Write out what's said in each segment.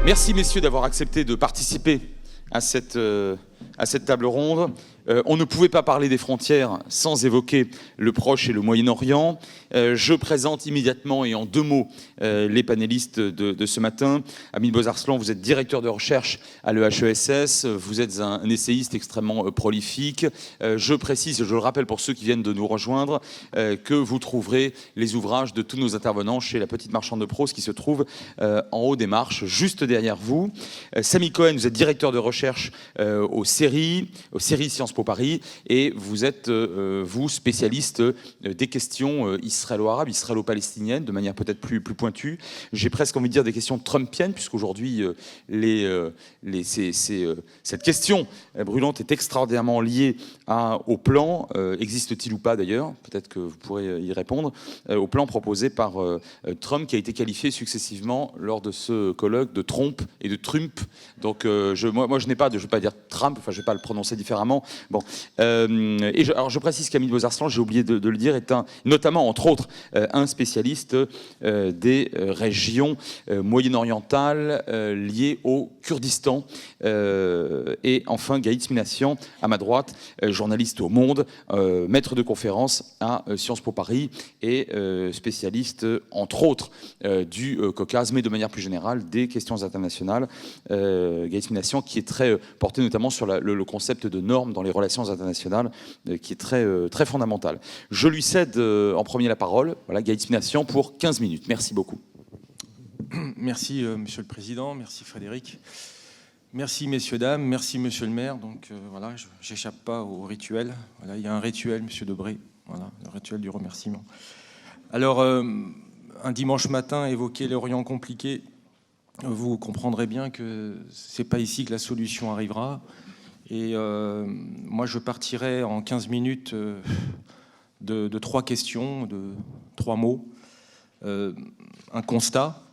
Merci messieurs d'avoir accepté de participer à cette table ronde. On ne pouvait pas parler des frontières sans évoquer le Proche et le Moyen-Orient. Je présente immédiatement et en 2 mots les panélistes de ce matin. Hamid Bozarslan, vous êtes directeur de recherche à l'EHESS, vous êtes un essayiste extrêmement prolifique. Je précise, je le rappelle pour ceux qui viennent de nous rejoindre, que vous trouverez les ouvrages de tous nos intervenants chez la Petite Marchande de Prose qui se trouve en haut des marches, juste derrière vous. Samy Cohen, vous êtes directeur de recherche aux séries Sciences Po Paris, et vous êtes, vous, spécialiste des questions israélo-arabes, israélo-palestiniennes, de manière peut-être plus pointue. J'ai presque envie de dire des questions trumpiennes, puisqu'aujourd'hui, cette question brûlante est extraordinairement liée au plan, existe-t-il ou pas d'ailleurs, peut-être que vous pourrez y répondre, au plan proposé par Trump, qui a été qualifié successivement lors de ce colloque de Trump et de Trump. Donc moi je n'ai pas je ne vais pas dire Trump, enfin je ne vais pas le prononcer différemment. Bon, alors je précise qu'Hamid Bozarslan, j'ai oublié de le dire, est notamment, entre autres, un spécialiste des régions moyen-orientales liées au Kurdistan. Et enfin, Gaït Minassian, à ma droite, journaliste au Monde, maître de conférence à Sciences Po Paris et spécialiste, entre autres, du Caucase, mais de manière plus générale, des questions internationales. Gaït Minassian, qui est très porté notamment sur le concept de normes dans les relations internationales, qui est très fondamental. Je lui cède en premier la parole, voilà, Gaït Minassian, pour 15 minutes. Merci beaucoup. Merci, Monsieur le Président. Merci, Frédéric. Merci, messieurs, dames. Merci, Monsieur le maire. Donc, voilà, je n'échappe pas au rituel. Voilà, il y a un rituel, Monsieur Debré. Voilà, le rituel du remerciement. Alors, un dimanche matin, évoquer l'Orient compliqué, vous comprendrez bien que ce n'est pas ici que la solution arrivera. Et moi, je partirai en 15 minutes de 3 questions, de 3 mots. Un constat,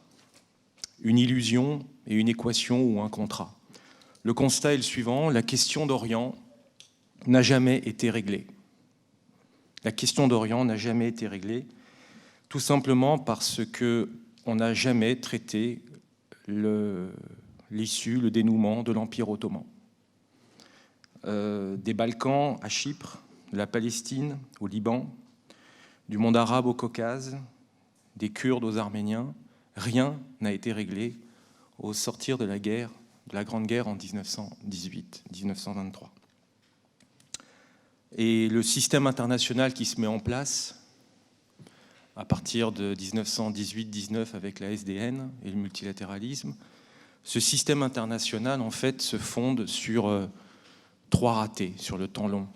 une illusion et une équation ou un contrat. Le constat est le suivant: la question d'Orient n'a jamais été réglée. La question d'Orient n'a jamais été réglée, tout simplement parce qu'on n'a jamais traité l'issue, le dénouement de l'Empire ottoman. Des Balkans à Chypre, de la Palestine au Liban, du monde arabe au Caucase, des Kurdes aux Arméniens, rien n'a été réglé au sortir de la guerre, de la Grande Guerre en 1918-1923. Et le système international qui se met en place à partir de 1918-19 avec la SDN et le multilatéralisme, ce système international en fait se fonde sur 3 ratés sur le temps long.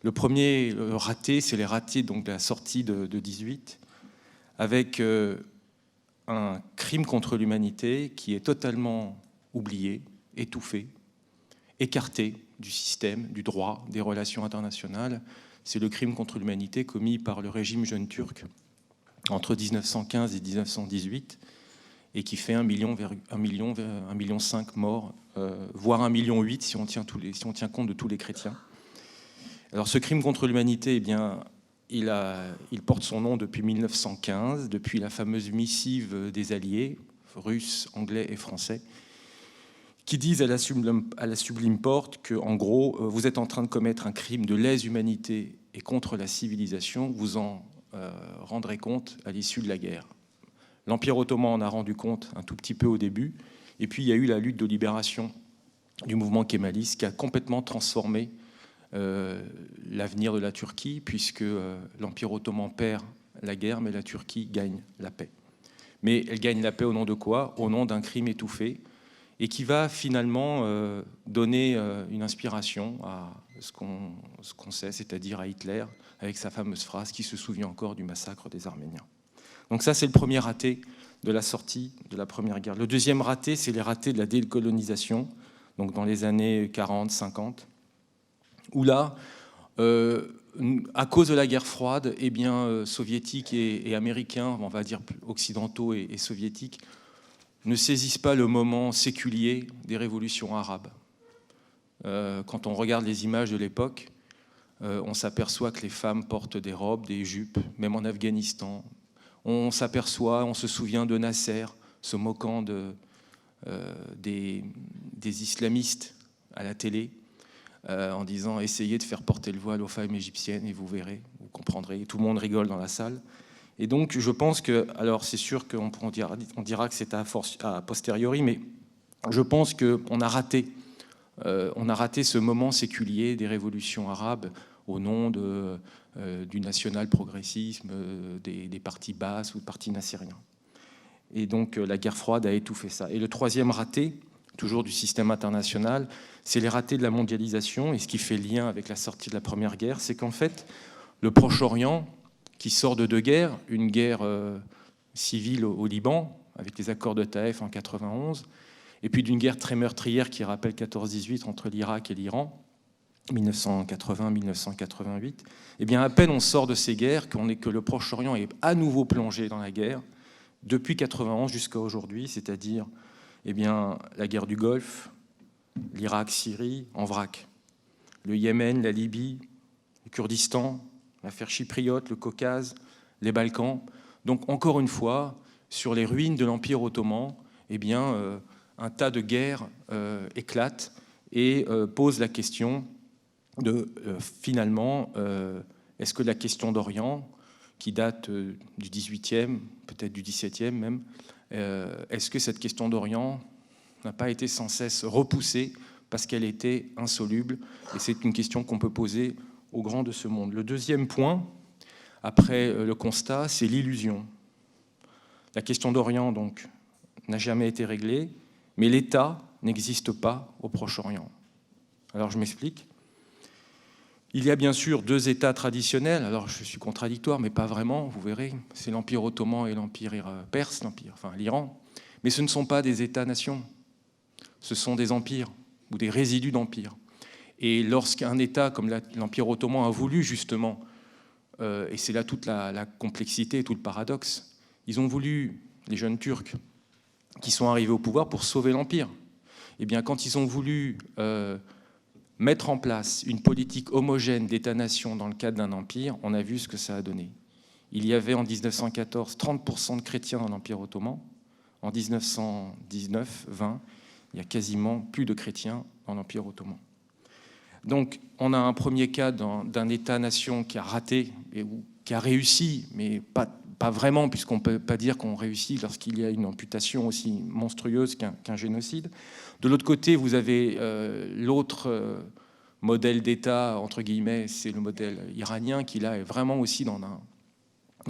Le premier raté, c'est les ratés donc, de la sortie de 18, avec un crime contre l'humanité qui est totalement oublié, étouffé, écarté du système, du droit, des relations internationales. C'est le crime contre l'humanité commis par le régime jeune turc entre 1915 et 1918 et qui fait 1,5 million morts, voire 1,8 million si on tient compte de tous les chrétiens. Alors ce crime contre l'humanité, eh bien, il porte son nom depuis 1915, depuis la fameuse missive des Alliés, russes, anglais et français, qui disent à la Sublime Porte que, en gros, vous êtes en train de commettre un crime de lèse-humanité et contre la civilisation, vous en rendrez compte à l'issue de la guerre. L'Empire ottoman en a rendu compte un tout petit peu au début, et puis il y a eu la lutte de libération du mouvement kémaliste qui a complètement transformé l'avenir de la Turquie, puisque l'Empire ottoman perd la guerre, mais la Turquie gagne la paix. Mais elle gagne la paix au nom de quoi? Au nom d'un crime étouffé, et qui va finalement donner une inspiration à ce qu'on sait, c'est-à-dire à Hitler, avec sa fameuse phrase qui se souvient encore du massacre des Arméniens. Donc ça, c'est le premier raté de la sortie de la Première Guerre. Le deuxième raté, c'est les ratés de la décolonisation, donc dans les années 40, 50, où là, à cause de la guerre froide, eh bien, soviétiques et américains, on va dire occidentaux et soviétiques, ne saisissent pas le moment séculier des révolutions arabes. Quand on regarde les images de l'époque, on s'aperçoit que les femmes portent des robes, des jupes, même en Afghanistan. On s'aperçoit, on se souvient de Nasser se moquant des islamistes à la télé en disant « essayez de faire porter le voile aux femmes égyptiennes et vous verrez, vous comprendrez ». Tout le monde rigole dans la salle. Et donc je pense que, alors c'est sûr qu'on dira que c'est a posteriori, mais je pense qu'on a raté ce moment séculier des révolutions arabes au nom du national-progressisme, des partis basses ou des partis nassériens. Et donc la guerre froide a étouffé ça. Et le troisième raté, toujours du système international, c'est les ratés de la mondialisation. Et ce qui fait lien avec la sortie de la Première Guerre, c'est qu'en fait, le Proche-Orient, qui sort de deux guerres, une guerre civile au Liban, avec les accords de Taïf en 91, et puis d'une guerre très meurtrière qui rappelle 14-18 entre l'Irak et l'Iran, 1980-1988, eh bien à peine on sort de ces guerres que le Proche-Orient est à nouveau plongé dans la guerre, depuis 91 jusqu'à aujourd'hui, c'est-à-dire eh bien, la guerre du Golfe, l'Irak-Syrie en vrac, le Yémen, la Libye, le Kurdistan, l'affaire chypriote, le Caucase, les Balkans. Donc encore une fois, sur les ruines de l'Empire ottoman, eh bien, un tas de guerres éclatent et pose la question de finalement, est-ce que la question d'Orient, qui date du XVIIIe, peut-être du XVIIe même, est-ce que cette question d'Orient n'a pas été sans cesse repoussée parce qu'elle était insoluble? Et c'est une question qu'on peut poser aux grands de ce monde. Le deuxième point, après le constat, c'est l'illusion. La question d'Orient, donc, n'a jamais été réglée, mais l'État n'existe pas au Proche-Orient. Alors je m'explique. Il y a bien sûr deux États traditionnels, alors je suis contradictoire, mais pas vraiment, vous verrez. C'est l'Empire ottoman et l'Empire perse, l'Iran. Mais ce ne sont pas des États-nations, ce sont des empires ou des résidus d'empires. Et lorsqu'un État comme l'Empire ottoman a voulu justement, et c'est là toute la complexité et tout le paradoxe, ils ont voulu, les jeunes Turcs, qui sont arrivés au pouvoir pour sauver l'Empire. Eh bien, quand ils ont voulu mettre en place une politique homogène d'État-nation dans le cadre d'un empire, on a vu ce que ça a donné. Il y avait en 1914 30% de chrétiens dans l'Empire ottoman. En 1919-20, il y a quasiment plus de chrétiens dans l'Empire ottoman. Donc, on a un premier cas d'un État-nation qui a raté, ou qui a réussi, mais pas vraiment, puisqu'on ne peut pas dire qu'on réussit lorsqu'il y a une amputation aussi monstrueuse qu'un génocide. De l'autre côté, vous avez l'autre modèle d'État, entre guillemets, c'est le modèle iranien, qui là est vraiment aussi dans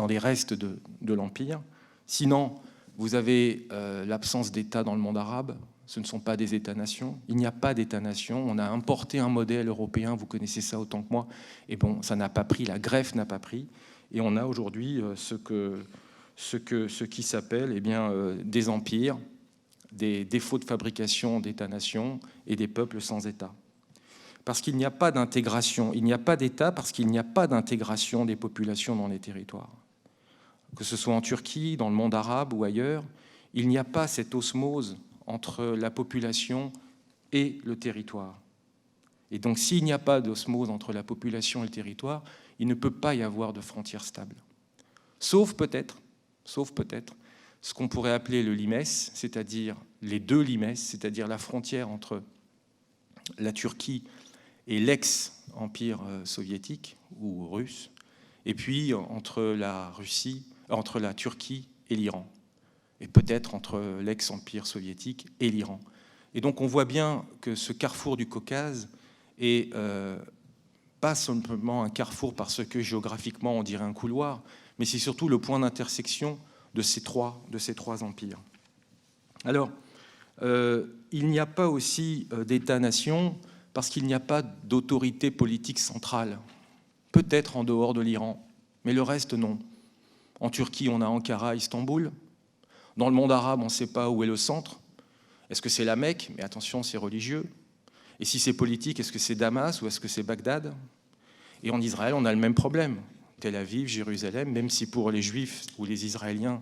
les restes de l'Empire. Sinon, vous avez l'absence d'État dans le monde arabe. Ce ne sont pas des États-nations. Il n'y a pas d'État-nation. On a importé un modèle européen, vous connaissez ça autant que moi. Et bon, ça n'a pas pris, la greffe n'a pas pris. Et on a aujourd'hui ce qui s'appelle eh bien, des empires, des défauts de fabrication d'États-nations et des peuples sans État. Parce qu'il n'y a pas d'intégration. Il n'y a pas d'État parce qu'il n'y a pas d'intégration des populations dans les territoires. Que ce soit en Turquie, dans le monde arabe ou ailleurs, il n'y a pas cette osmose entre la population et le territoire. Et donc, s'il n'y a pas d'osmose entre la population et le territoire, il ne peut pas y avoir de frontières stables. Sauf peut-être ce qu'on pourrait appeler le limes, c'est-à-dire les deux limes, c'est-à-dire la frontière entre la Turquie et l'ex-empire soviétique ou russe, et puis entre la Turquie et l'Iran, et peut-être entre l'ex-empire soviétique et l'Iran. Et donc on voit bien que ce carrefour du Caucase est pas simplement un carrefour parce que géographiquement on dirait un couloir, mais c'est surtout le point d'intersection de ces trois empires. Alors, il n'y a pas aussi d'État-nation parce qu'il n'y a pas d'autorité politique centrale, peut-être en dehors de l'Iran, mais le reste non. En Turquie, on a Ankara, Istanbul. Dans le monde arabe, on ne sait pas où est le centre. Est-ce que c'est la Mecque? Mais attention, c'est religieux. Et si c'est politique, est-ce que c'est Damas ou est-ce que c'est Bagdad? Et en Israël, on a le même problème. Tel Aviv, Jérusalem, même si pour les Juifs ou les Israéliens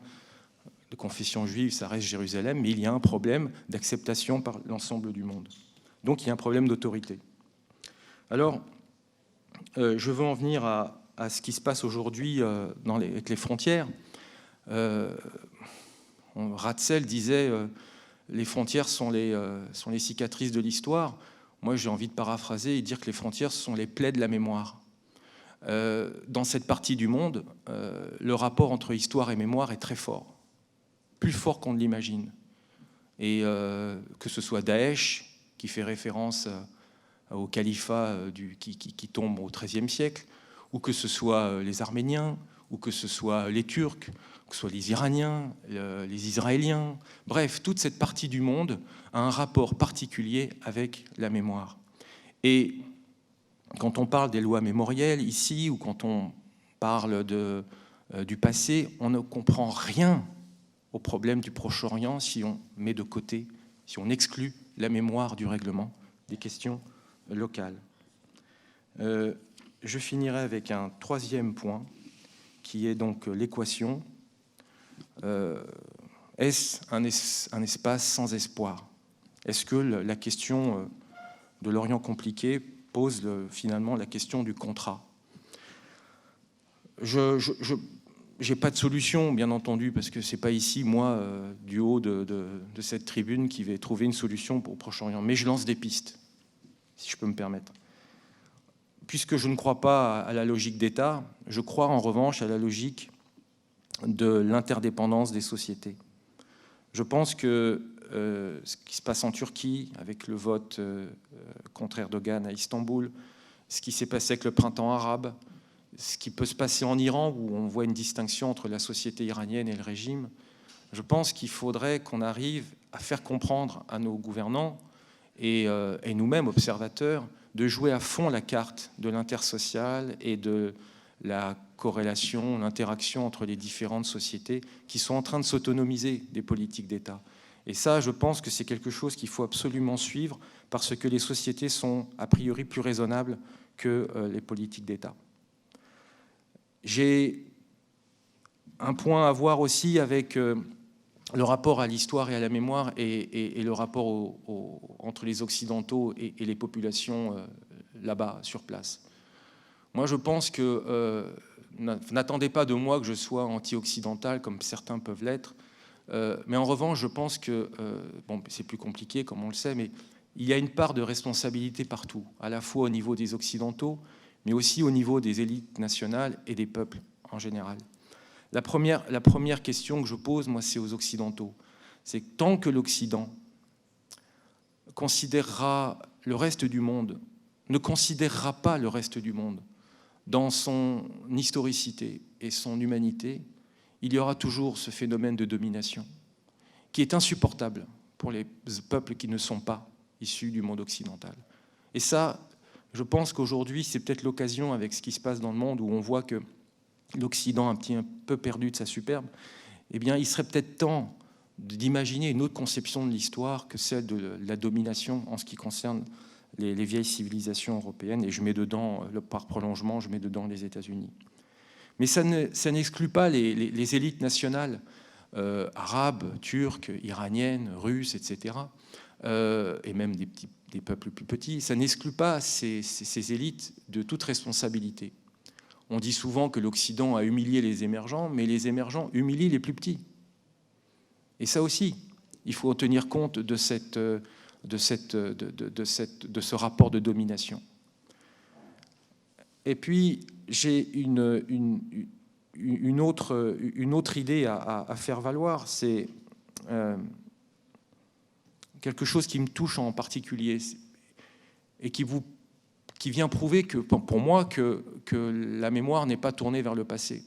de confession juive, ça reste Jérusalem, mais il y a un problème d'acceptation par l'ensemble du monde. Donc il y a un problème d'autorité. Alors, je veux en venir à ce qui se passe aujourd'hui avec les frontières. Ratzel disait les frontières sont les cicatrices de l'histoire. Moi, j'ai envie de paraphraser et dire que les frontières sont les plaies de la mémoire. Dans cette partie du monde, le rapport entre histoire et mémoire est très fort, plus fort qu'on ne l'imagine. Et que ce soit Daesh, qui fait référence au califat qui tombe au XIIIe siècle, ou que ce soit les Arméniens, ou que ce soit les Turcs, que ce soit les Iraniens, les Israéliens, bref, toute cette partie du monde a un rapport particulier avec la mémoire. Et quand on parle des lois mémorielles ici, ou quand on parle du passé, on ne comprend rien au problème du Proche-Orient si on met de côté, si on exclut la mémoire du règlement des questions locales. Je finirai avec un troisième point, qui est donc l'équation. Est-ce un espace sans espoir? Est-ce que la question de l'Orient compliqué pose finalement la question du contrat? Je n'ai pas de solution, bien entendu, parce que ce n'est pas ici, moi, du haut de cette tribune, qui vais trouver une solution pour le Proche-Orient. Mais je lance des pistes, si je peux me permettre. Puisque je ne crois pas à la logique d'État, je crois en revanche à la logique de l'interdépendance des sociétés. Je pense que ce qui se passe en Turquie, avec le vote contre Erdogan à Istanbul, ce qui s'est passé avec le printemps arabe, ce qui peut se passer en Iran, où on voit une distinction entre la société iranienne et le régime, je pense qu'il faudrait qu'on arrive à faire comprendre à nos gouvernants et nous-mêmes, observateurs, de jouer à fond la carte de l'intersocial et de la corrélation, l'interaction entre les différentes sociétés qui sont en train de s'autonomiser des politiques d'État. Et ça, je pense que c'est quelque chose qu'il faut absolument suivre parce que les sociétés sont a priori plus raisonnables que les politiques d'État. J'ai un point à voir aussi avec le rapport à l'histoire et à la mémoire et le rapport entre les Occidentaux et les populations là-bas, sur place. Moi, je pense que n'attendez pas de moi que je sois anti-occidental, comme certains peuvent l'être, mais en revanche, je pense que, bon, c'est plus compliqué, comme on le sait, mais il y a une part de responsabilité partout, à la fois au niveau des Occidentaux, mais aussi au niveau des élites nationales et des peuples en général. La première question que je pose, moi, c'est aux Occidentaux. C'est que tant que l'Occident considérera le reste du monde, ne considérera pas le reste du monde dans son historicité et son humanité, il y aura toujours ce phénomène de domination qui est insupportable pour les peuples qui ne sont pas issus du monde occidental. Et ça, je pense qu'aujourd'hui, c'est peut-être l'occasion, avec ce qui se passe dans le monde, où on voit que l'Occident a un peu perdu de sa superbe, eh bien, il serait peut-être temps d'imaginer une autre conception de l'histoire que celle de la domination en ce qui concerne les vieilles civilisations européennes, et je mets dedans, par prolongement, je mets dedans les États-Unis. Mais ça n'exclut pas les élites nationales arabes, turques, iraniennes, russes, etc., et même des peuples plus petits. Ça n'exclut pas ces élites de toute responsabilité. On dit souvent que l'Occident a humilié les émergents, mais les émergents humilient les plus petits. Et ça aussi, il faut tenir compte de ce rapport de domination. Et puis, j'ai une autre idée à faire valoir, c'est quelque chose qui me touche en particulier et qui vient prouver que, pour moi, que la mémoire n'est pas tournée vers le passé.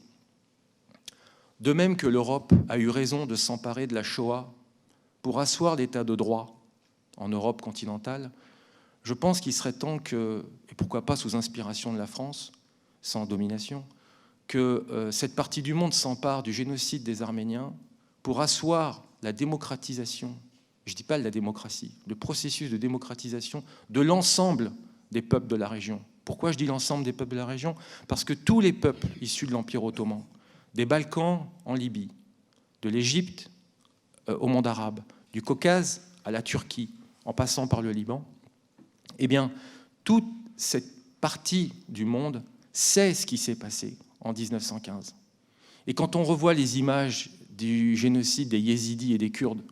De même que l'Europe a eu raison de s'emparer de la Shoah pour asseoir l'état de droit en Europe continentale, je pense qu'il serait temps que, et pourquoi pas sous inspiration de la France, sans domination, que cette partie du monde s'empare du génocide des Arméniens pour asseoir la démocratisation, je ne dis pas la démocratie, le processus de démocratisation de l'ensemble des peuples de la région. Pourquoi je dis l'ensemble des peuples de la région? Parce que tous les peuples issus de l'Empire ottoman, des Balkans en Libye, de l'Égypte au monde arabe, du Caucase à la Turquie, en passant par le Liban, eh bien, toute cette partie du monde sait ce qui s'est passé en 1915. Et quand on revoit les images du génocide des Yézidis et des Kurdes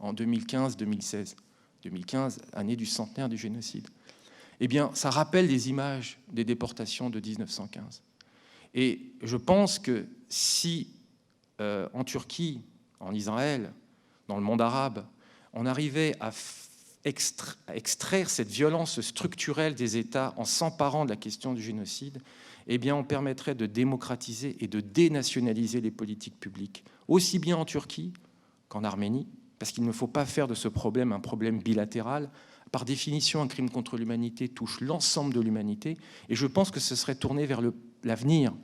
en 2015-2016. 2015, année du centenaire du génocide. Eh bien, ça rappelle les images des déportations de 1915. Et je pense que si, en Turquie, en Israël, dans le monde arabe, on arrivait à extraire cette violence structurelle des États en s'emparant de la question du génocide, eh bien, on permettrait de démocratiser et de dénationaliser les politiques publiques, aussi bien en Turquie qu'en Arménie, parce qu'il ne faut pas faire de ce problème un problème bilatéral. Par définition, un crime contre l'humanité touche l'ensemble de l'humanité, et je pense que ce serait tourné vers l'avenir,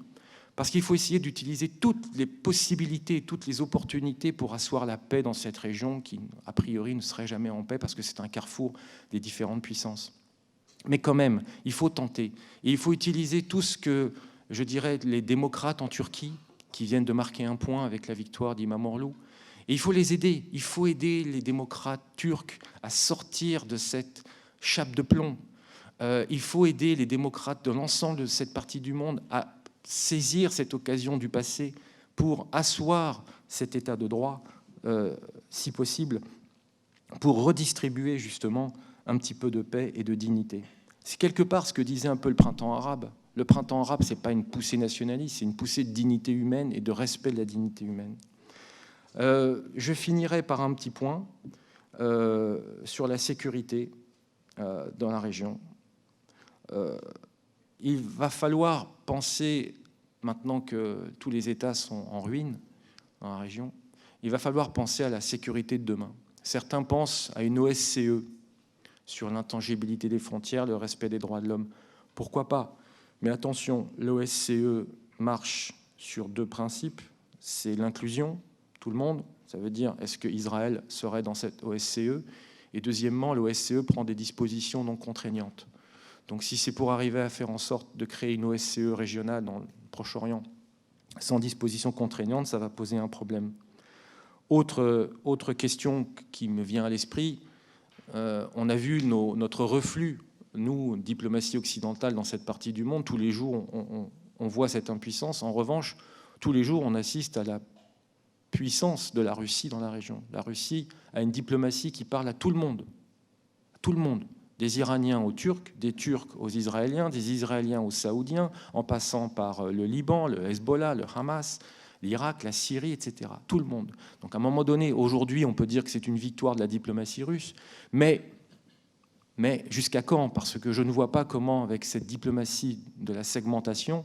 parce qu'il faut essayer d'utiliser toutes les possibilités, toutes les opportunités pour asseoir la paix dans cette région qui, a priori, ne serait jamais en paix, parce que c'est un carrefour des différentes puissances. Mais quand même, il faut tenter. Et il faut utiliser tout ce que, je dirais, les démocrates en Turquie, qui viennent de marquer un point avec la victoire d'Imamoglu. Et il faut les aider. Il faut aider les démocrates turcs à sortir de cette chape de plomb. Il faut aider les démocrates de l'ensemble de cette partie du monde à saisir cette occasion du passé pour asseoir cet état de droit, si possible, pour redistribuer justement un petit peu de paix et de dignité. C'est quelque part ce que disait un peu le printemps arabe. Le printemps arabe, ce n'est pas une poussée nationaliste, c'est une poussée de dignité humaine et de respect de la dignité humaine. Je finirai par un petit point sur la sécurité dans la région. Il va falloir penser, maintenant que tous les États sont en ruine dans la région, il va falloir penser à la sécurité de demain. Certains pensent à une OSCE sur l'intangibilité des frontières, le respect des droits de l'homme. Pourquoi pas? Mais attention, l'OSCE marche sur deux principes. C'est l'inclusion, tout le monde. Ça veut dire, est-ce qu'Israël serait dans cette OSCE? Et deuxièmement, l'OSCE prend des dispositions non contraignantes. Donc si c'est pour arriver à faire en sorte de créer une OSCE régionale dans le Proche-Orient sans disposition contraignante, ça va poser un problème. Autre question qui me vient à l'esprit, on a vu notre reflux, nous, diplomatie occidentale dans cette partie du monde, tous les jours on voit cette impuissance. En revanche, tous les jours on assiste à la puissance de la Russie dans la région. La Russie a une diplomatie qui parle à tout le monde, des Iraniens aux Turcs, des Turcs aux Israéliens, des Israéliens aux Saoudiens, en passant par le Liban, le Hezbollah, le Hamas, l'Irak, la Syrie, etc. Tout le monde. Donc à un moment donné, aujourd'hui, on peut dire que c'est une victoire de la diplomatie russe, mais jusqu'à quand? Parce que je ne vois pas comment, avec cette diplomatie de la segmentation,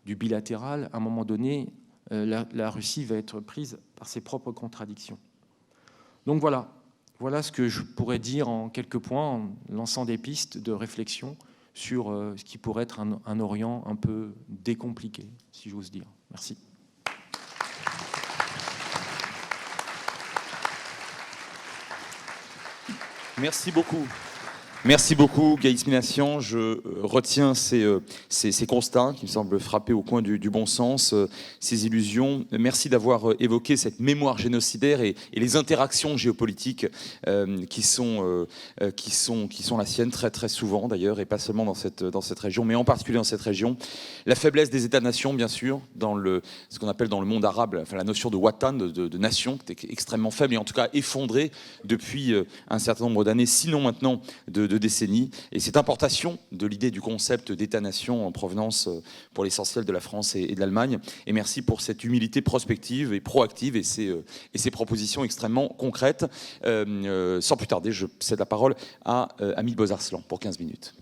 du bilatéral, à un moment donné, la Russie va être prise par ses propres contradictions. Donc voilà ce que je pourrais dire en quelques points, en lançant des pistes de réflexion sur ce qui pourrait être un Orient un peu décompliqué, si j'ose dire. Merci. Merci beaucoup. Merci beaucoup, Gaïs Minassian. Je retiens ces constats qui me semblent frapper au coin du bon sens, ces illusions. Merci d'avoir évoqué cette mémoire génocidaire et les interactions géopolitiques qui sont la sienne très très souvent d'ailleurs, et pas seulement dans cette région, mais en particulier dans cette région. La faiblesse des États-nations, bien sûr, dans ce qu'on appelle dans le monde arabe, enfin, la notion de watan, de nation, qui est extrêmement faible et en tout cas effondrée depuis un certain nombre d'années, sinon maintenant de décennies, et cette importation de l'idée du concept d'État-nation en provenance pour l'essentiel de la France et de l'Allemagne. Et merci pour cette humilité prospective et proactive et ces propositions extrêmement concrètes. Sans plus tarder, je cède la parole à Hamid Bozarslan pour 15 minutes.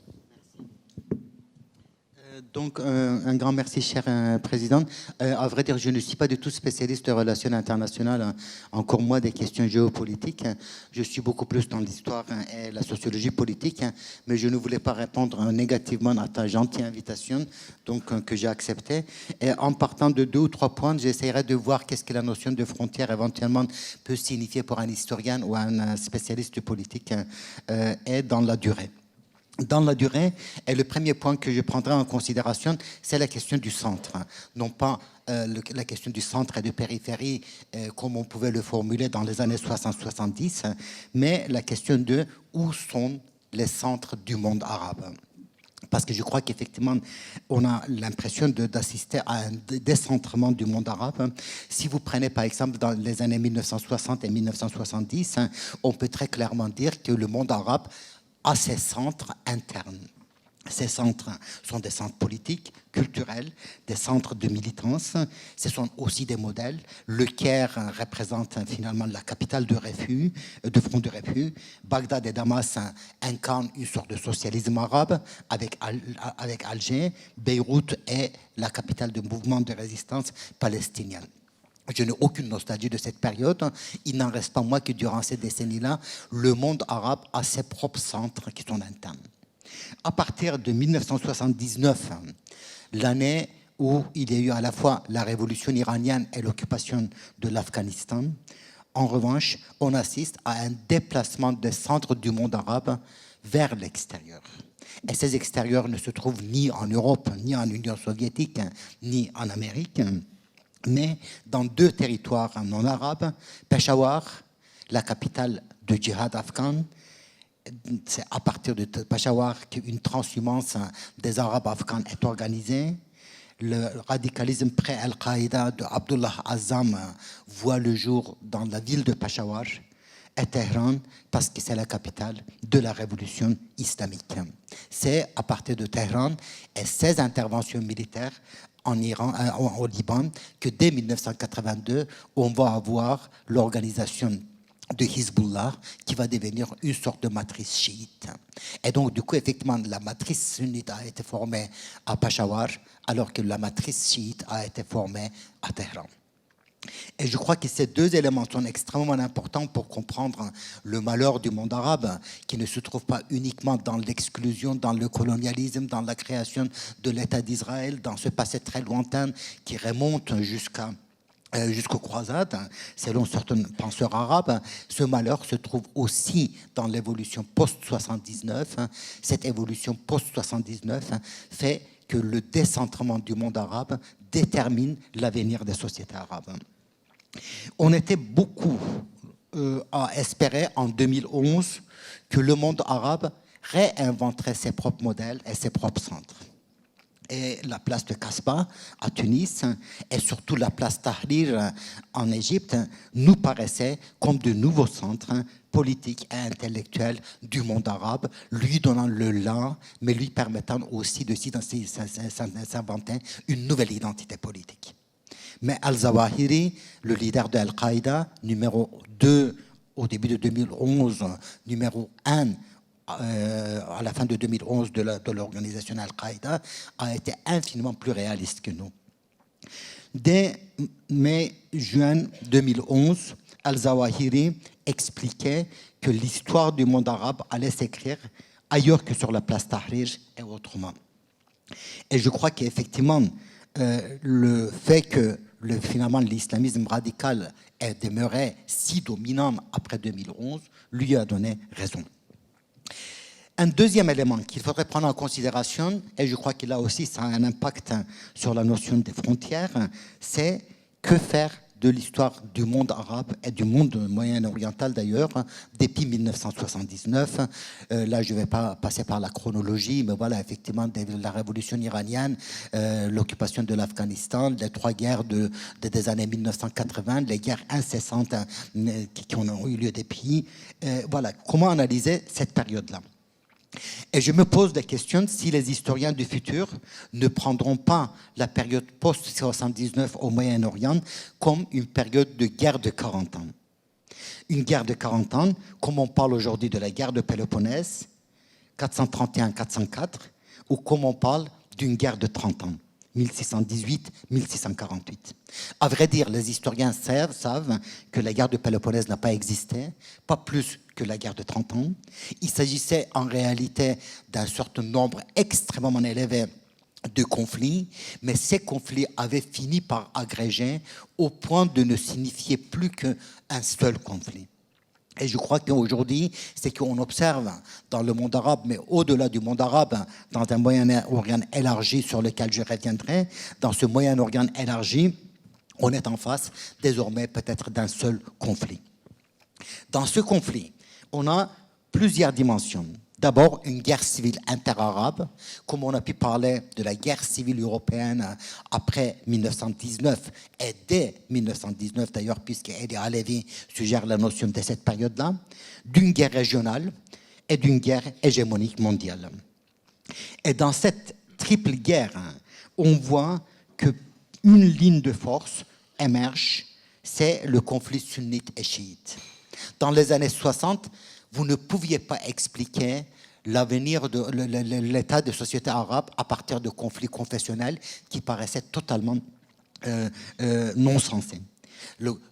Donc, un grand merci, cher Président. À vrai dire, je ne suis pas du tout spécialiste de relations internationales, encore moins des questions géopolitiques. Je suis beaucoup plus dans l'histoire et la sociologie politique, mais je ne voulais pas répondre négativement à ta gentille invitation, donc que j'ai acceptée. Et en partant de 2 ou 3 points, j'essaierai de voir qu'est-ce que la notion de frontière éventuellement peut signifier pour un historien ou un spécialiste politique et dans la durée. Dans la durée, et le premier point que je prendrai en considération, c'est la question du centre. Non pas la question du centre et de périphérie, comme on pouvait le formuler dans les années 60-70, mais la question de où sont les centres du monde arabe. parce que je crois qu'effectivement, on a l'impression d'assister à un décentrement du monde arabe. Si vous prenez par exemple dans les années 1960 et 1970, on peut très clairement dire que le monde arabe a ses centres internes. Ces centres sont des centres politiques, culturels, des centres de militance. Ce sont aussi des modèles. Le Caire représente finalement la capitale de front de refus. Bagdad et Damas incarnent une sorte de socialisme arabe avec Alger. Beyrouth est la capitale du mouvement de résistance palestinien. Je n'ai aucune nostalgie de cette période. Il n'en reste pas moins que durant ces décennies-là, le monde arabe a ses propres centres qui sont internes. À partir de 1979, l'année où il y a eu à la fois la révolution iranienne et l'occupation de l'Afghanistan, en revanche, on assiste à un déplacement des centres du monde arabe vers l'extérieur. Et ces extérieurs ne se trouvent ni en Europe, ni en Union soviétique, ni en Amérique, mais dans deux territoires non arabes, Peshawar, la capitale du djihad afghan. C'est à partir de Peshawar qu'une transhumance des Arabes afghans est organisée. Le radicalisme pré-Al-Qaïda de Abdullah Azzam voit le jour dans la ville de Peshawar et Téhéran parce que c'est la capitale de la révolution islamique. C'est à partir de Téhéran et ses interventions militaires en Iran, au Liban que dès 1982, on va avoir l'organisation de Hezbollah, qui va devenir une sorte de matrice chiite. Et donc, du coup, effectivement, la matrice sunnite a été formée à Peshawar, alors que la matrice chiite a été formée à Téhéran. Et je crois que ces deux éléments sont extrêmement importants pour comprendre le malheur du monde arabe, qui ne se trouve pas uniquement dans l'exclusion, dans le colonialisme, dans la création de l'État d'Israël, dans ce passé très lointain qui remonte jusqu'aux croisades, selon certains penseurs arabes. Ce malheur se trouve aussi dans l'évolution post-79. Cette évolution post-79 fait que le décentrement du monde arabe détermine l'avenir des sociétés arabes. On était beaucoup à espérer en 2011 que le monde arabe réinventerait ses propres modèles et ses propres centres. Et la place de Kasbah à Tunis et surtout la place Tahrir en Égypte nous paraissaient comme de nouveaux centres politiques et intellectuels du monde arabe, lui donnant le là, mais lui permettant aussi de s'inventer une nouvelle identité politique. Mais Al-Zawahiri, le leader de Al-Qaïda, numéro 2 au début de 2011, numéro 1 à la fin de 2011 de l'organisation Al-Qaïda, a été infiniment plus réaliste que nous. Dès mai-juin 2011, Al-Zawahiri expliquait que l'histoire du monde arabe allait s'écrire ailleurs que sur la place Tahrir et autrement. Et je crois qu'effectivement, le fait que finalement l'islamisme radical ait demeuré si dominant après 2011 lui a donné raison. Un deuxième élément qu'il faudrait prendre en considération, et je crois que là aussi ça a un impact sur la notion des frontières, c'est que faire de l'histoire du monde arabe et du monde moyen-oriental d'ailleurs, depuis 1979. Là, je ne vais pas passer par la chronologie, mais voilà, effectivement, la révolution iranienne, l'occupation de l'Afghanistan, les trois guerres des années 1980, les guerres incessantes qui ont eu lieu depuis. Voilà, comment analyser cette période-là ? Et je me pose des questions si les historiens du futur ne prendront pas la période post-79 au Moyen-Orient comme une période de guerre de 40 ans. Une guerre de 40 ans, comme on parle aujourd'hui de la guerre de Péloponnèse, 431-404, ou comme on parle d'une guerre de 30 ans, 1618-1648. À vrai dire, les historiens savent que la guerre de Péloponnèse n'a pas existé, pas plus que la guerre de 30 ans. Il s'agissait en réalité d'un certain nombre extrêmement élevé de conflits, mais ces conflits avaient fini par agréger au point de ne signifier plus qu'un seul conflit. Et je crois qu'aujourd'hui, c'est qu'on observe dans le monde arabe, mais au-delà du monde arabe, dans un Moyen-Orient élargi sur lequel je reviendrai, dans ce Moyen-Orient élargi, on est en face désormais peut-être d'un seul conflit. Dans ce conflit, on a plusieurs dimensions. D'abord, une guerre civile interarabe, comme on a pu parler de la guerre civile européenne après 1919, et dès 1919 d'ailleurs, puisqu'Eli Alevi suggère la notion de cette période-là, d'une guerre régionale et d'une guerre hégémonique mondiale. Et dans cette triple guerre, on voit qu'une ligne de force émerge, c'est le conflit sunnite et chiite. Dans les années 60, vous ne pouviez pas expliquer l'avenir de l'état des sociétés arabes à partir de conflits confessionnels qui paraissaient totalement non sensés.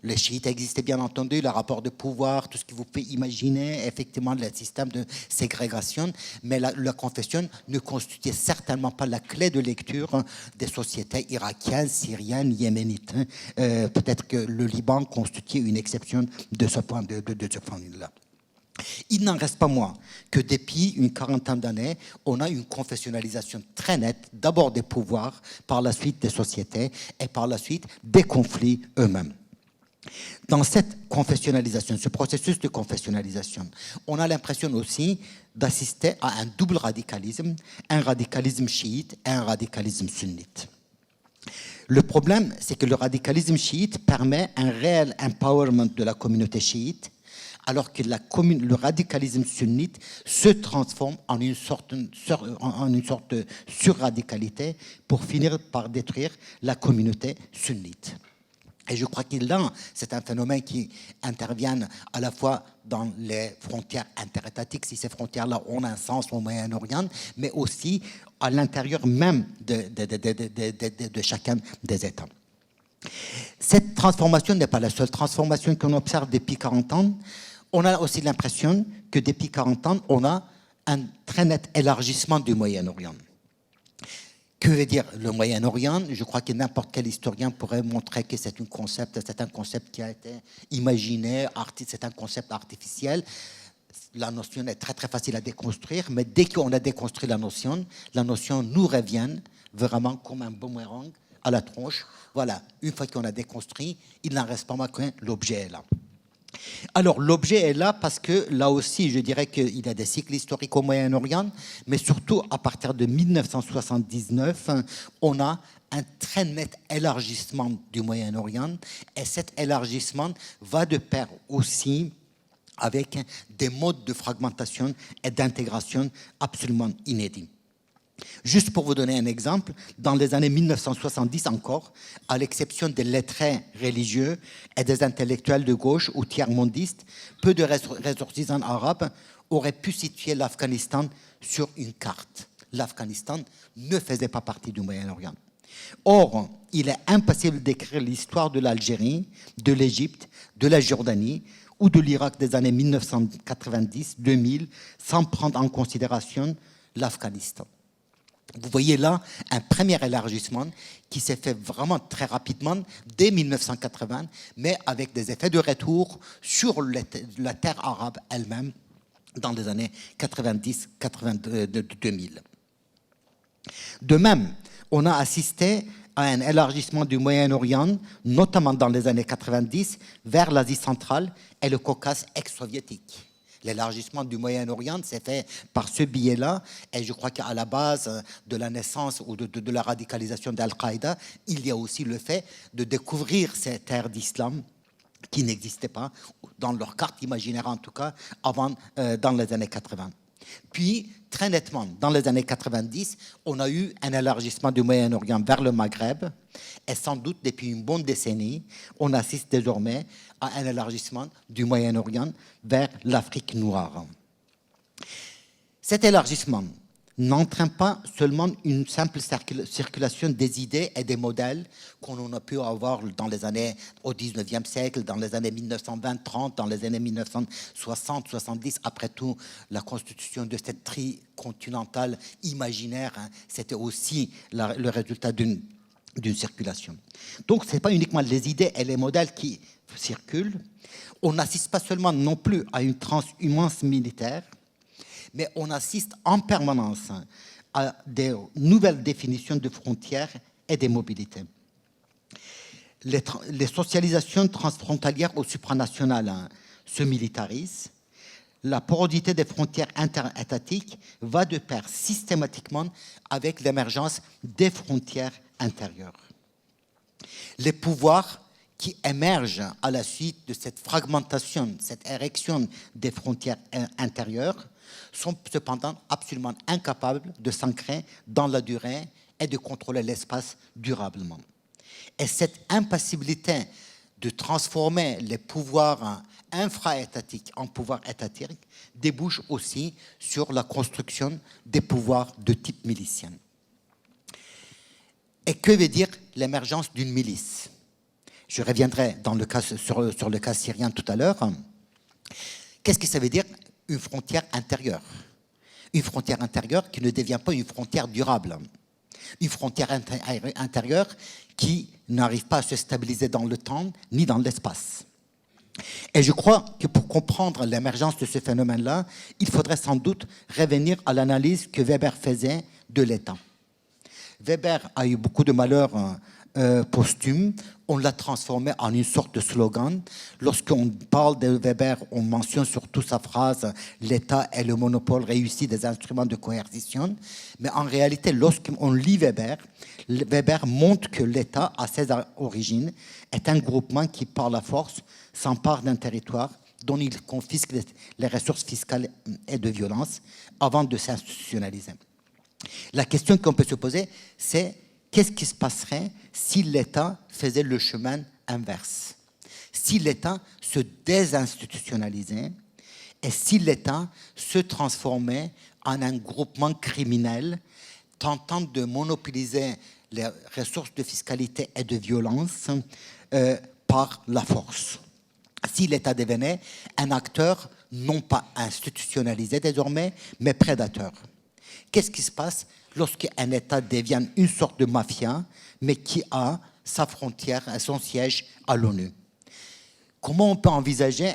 Les chiites existaient bien entendu, le rapport de pouvoir, tout ce que vous pouvez imaginer, effectivement le système de ségrégation, mais la confession ne constituait certainement pas la clé de lecture des sociétés irakiennes, syriennes, yéménites. Peut-être que le Liban constituait une exception de ce point de vue-là. Il n'en reste pas moins que depuis une quarantaine d'années, on a une confessionnalisation très nette, d'abord des pouvoirs, par la suite des sociétés et par la suite des conflits eux-mêmes. Dans cette confessionnalisation, ce processus de confessionnalisation, on a l'impression aussi d'assister à un double radicalisme, un radicalisme chiite et un radicalisme sunnite. Le problème, c'est que le radicalisme chiite permet un réel empowerment de la communauté chiite, alors que le radicalisme sunnite se transforme en une sorte de surradicalité pour finir par détruire la communauté sunnite. Et je crois que là, c'est un phénomène qui intervient à la fois dans les frontières interétatiques, si ces frontières-là ont un sens au Moyen-Orient, mais aussi à l'intérieur même de chacun des États. Cette transformation n'est pas la seule transformation qu'on observe depuis 40 ans. On a aussi l'impression que depuis 40 ans, on a un très net élargissement du Moyen-Orient. Que veut dire le Moyen-Orient? Je crois que n'importe quel historien pourrait montrer que c'est un concept qui a été imaginé, c'est un concept artificiel. La notion est très très facile à déconstruire, mais dès qu'on a déconstruit la notion nous revient vraiment comme un boomerang à la tronche. Voilà, une fois qu'on a déconstruit, il n'en reste pas moins que l'objet est là. Alors, l'objet est là parce que, là aussi, je dirais qu'il y a des cycles historiques au Moyen-Orient, mais surtout, à partir de 1979, on a un très net élargissement du Moyen-Orient, et cet élargissement va de pair aussi avec des modes de fragmentation et d'intégration absolument inédits. Juste pour vous donner un exemple, dans les années 1970 encore, à l'exception des lettrés religieux et des intellectuels de gauche ou tiers-mondistes, peu de ressortissants arabes auraient pu situer l'Afghanistan sur une carte. L'Afghanistan ne faisait pas partie du Moyen-Orient. Or, il est impossible d'écrire l'histoire de l'Algérie, de l'Égypte, de la Jordanie ou de l'Irak des années 1990-2000 sans prendre en considération l'Afghanistan. Vous voyez là un premier élargissement qui s'est fait vraiment très rapidement dès 1980, mais avec des effets de retour sur la terre arabe elle-même dans les années 90-2000. De même, on a assisté à un élargissement du Moyen-Orient, notamment dans les années 90, vers l'Asie centrale et le Caucase ex-soviétique. L'élargissement du Moyen-Orient s'est fait par ce biais-là, et je crois qu'à la base de la naissance ou de la radicalisation d'Al-Qaïda, il y a aussi le fait de découvrir ces terres d'islam qui n'existaient pas, dans leur carte imaginaire en tout cas, avant, dans les années 80. Puis, très nettement, dans les années 90, on a eu un élargissement du Moyen-Orient vers le Maghreb, et sans doute depuis une bonne décennie, on assiste désormais à un élargissement du Moyen-Orient vers l'Afrique noire. Cet élargissement n'entraîne pas seulement une simple circulation des idées et des modèles qu'on a pu avoir dans les années au 19e siècle, dans les années 1920-30, dans les années 1960-70. Après tout, la constitution de cette tricontinentale imaginaire, c'était aussi le résultat d'une circulation. Donc, ce n'est pas uniquement les idées et les modèles qui circulent. On n'assiste pas seulement non plus à une transhumance militaire, mais on assiste en permanence à des nouvelles définitions de frontières et des mobilités. Les socialisations transfrontalières au supranational se militarisent. la porosité des frontières interétatiques va de pair systématiquement avec l'émergence des frontières intérieures. Les pouvoirs qui émergent à la suite de cette fragmentation, cette érection des frontières intérieures, sont cependant absolument incapables de s'ancrer dans la durée et de contrôler l'espace durablement. Et cette impassibilité de transformer les pouvoirs infra-étatiques en pouvoirs étatiques débouche aussi sur la construction des pouvoirs de type milicien. Et que veut dire l'émergence d'une milice? Je reviendrai sur le cas syrien tout à l'heure. Qu'est-ce que ça veut dire une frontière intérieure? Une frontière intérieure qui ne devient pas une frontière durable. Une frontière intérieure qui n'arrive pas à se stabiliser dans le temps ni dans l'espace. Et je crois que pour comprendre l'émergence de ce phénomène-là, il faudrait sans doute revenir à l'analyse que Weber faisait de l'État. Weber a eu beaucoup de malheurs posthumes. On l'a transformé en une sorte de slogan. Lorsqu'on parle de Weber, on mentionne surtout sa phrase « L'État est le monopole réussi des instruments de coercition ». Mais en réalité, lorsqu'on lit Weber, Weber montre que l'État, à ses origines, est un groupement qui, par la force, s'empare d'un territoire dont il confisque les ressources fiscales et de violence avant de s'institutionnaliser. La question qu'on peut se poser, c'est qu'est-ce qui se passerait si l'État faisait le chemin inverse? Si l'État se désinstitutionnalisait et si l'État se transformait en un groupement criminel tentant de monopoliser les ressources de fiscalité et de violence par la force. Si l'État devenait un acteur non pas institutionnalisé désormais, mais prédateur. Qu'est-ce qui se passe lorsqu'un État devient une sorte de mafia, mais qui a sa frontière, son siège à l'ONU? Comment on peut envisager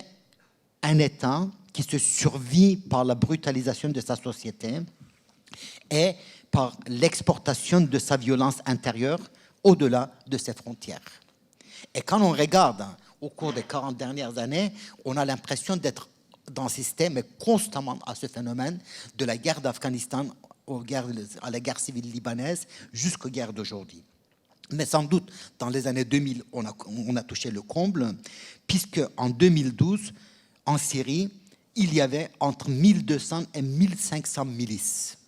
un État qui se survit par la brutalisation de sa société et par l'exportation de sa violence intérieure au-delà de ses frontières? Et quand on regarde au cours des 40 dernières années, on a l'impression d'être dans un système constamment à ce phénomène de la guerre d'Afghanistan à la guerre civile libanaise jusqu'aux guerres d'aujourd'hui. Mais sans doute, dans les années 2000, on a touché le comble, puisque en 2012, en Syrie, il y avait entre 1200 et 1500 milices.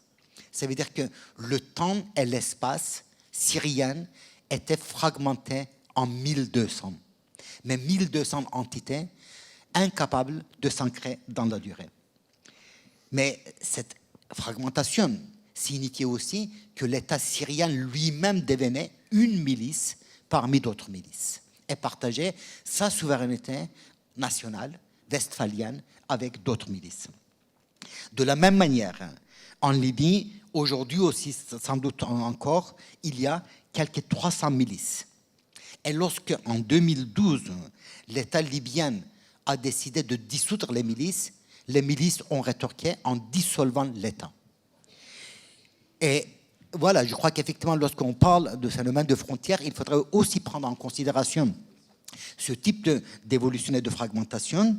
Ça veut dire que le temps et l'espace syrien étaient fragmentés en 1200. Mais 1200 entités incapables de s'ancrer dans la durée. Mais cette fragmentation signifiait aussi que l'État syrien lui-même devenait une milice parmi d'autres milices et partageait sa souveraineté nationale, westphalienne, avec d'autres milices. De la même manière, en Libye, aujourd'hui aussi, sans doute encore, il y a quelques 300 milices. Et lorsque, en 2012, l'État libyen a décidé de dissoudre les milices ont rétorqué en dissolvant l'État. Et voilà, je crois qu'effectivement, lorsqu'on parle de phénomène de frontières, il faudrait aussi prendre en considération ce type d'évolution et de fragmentation.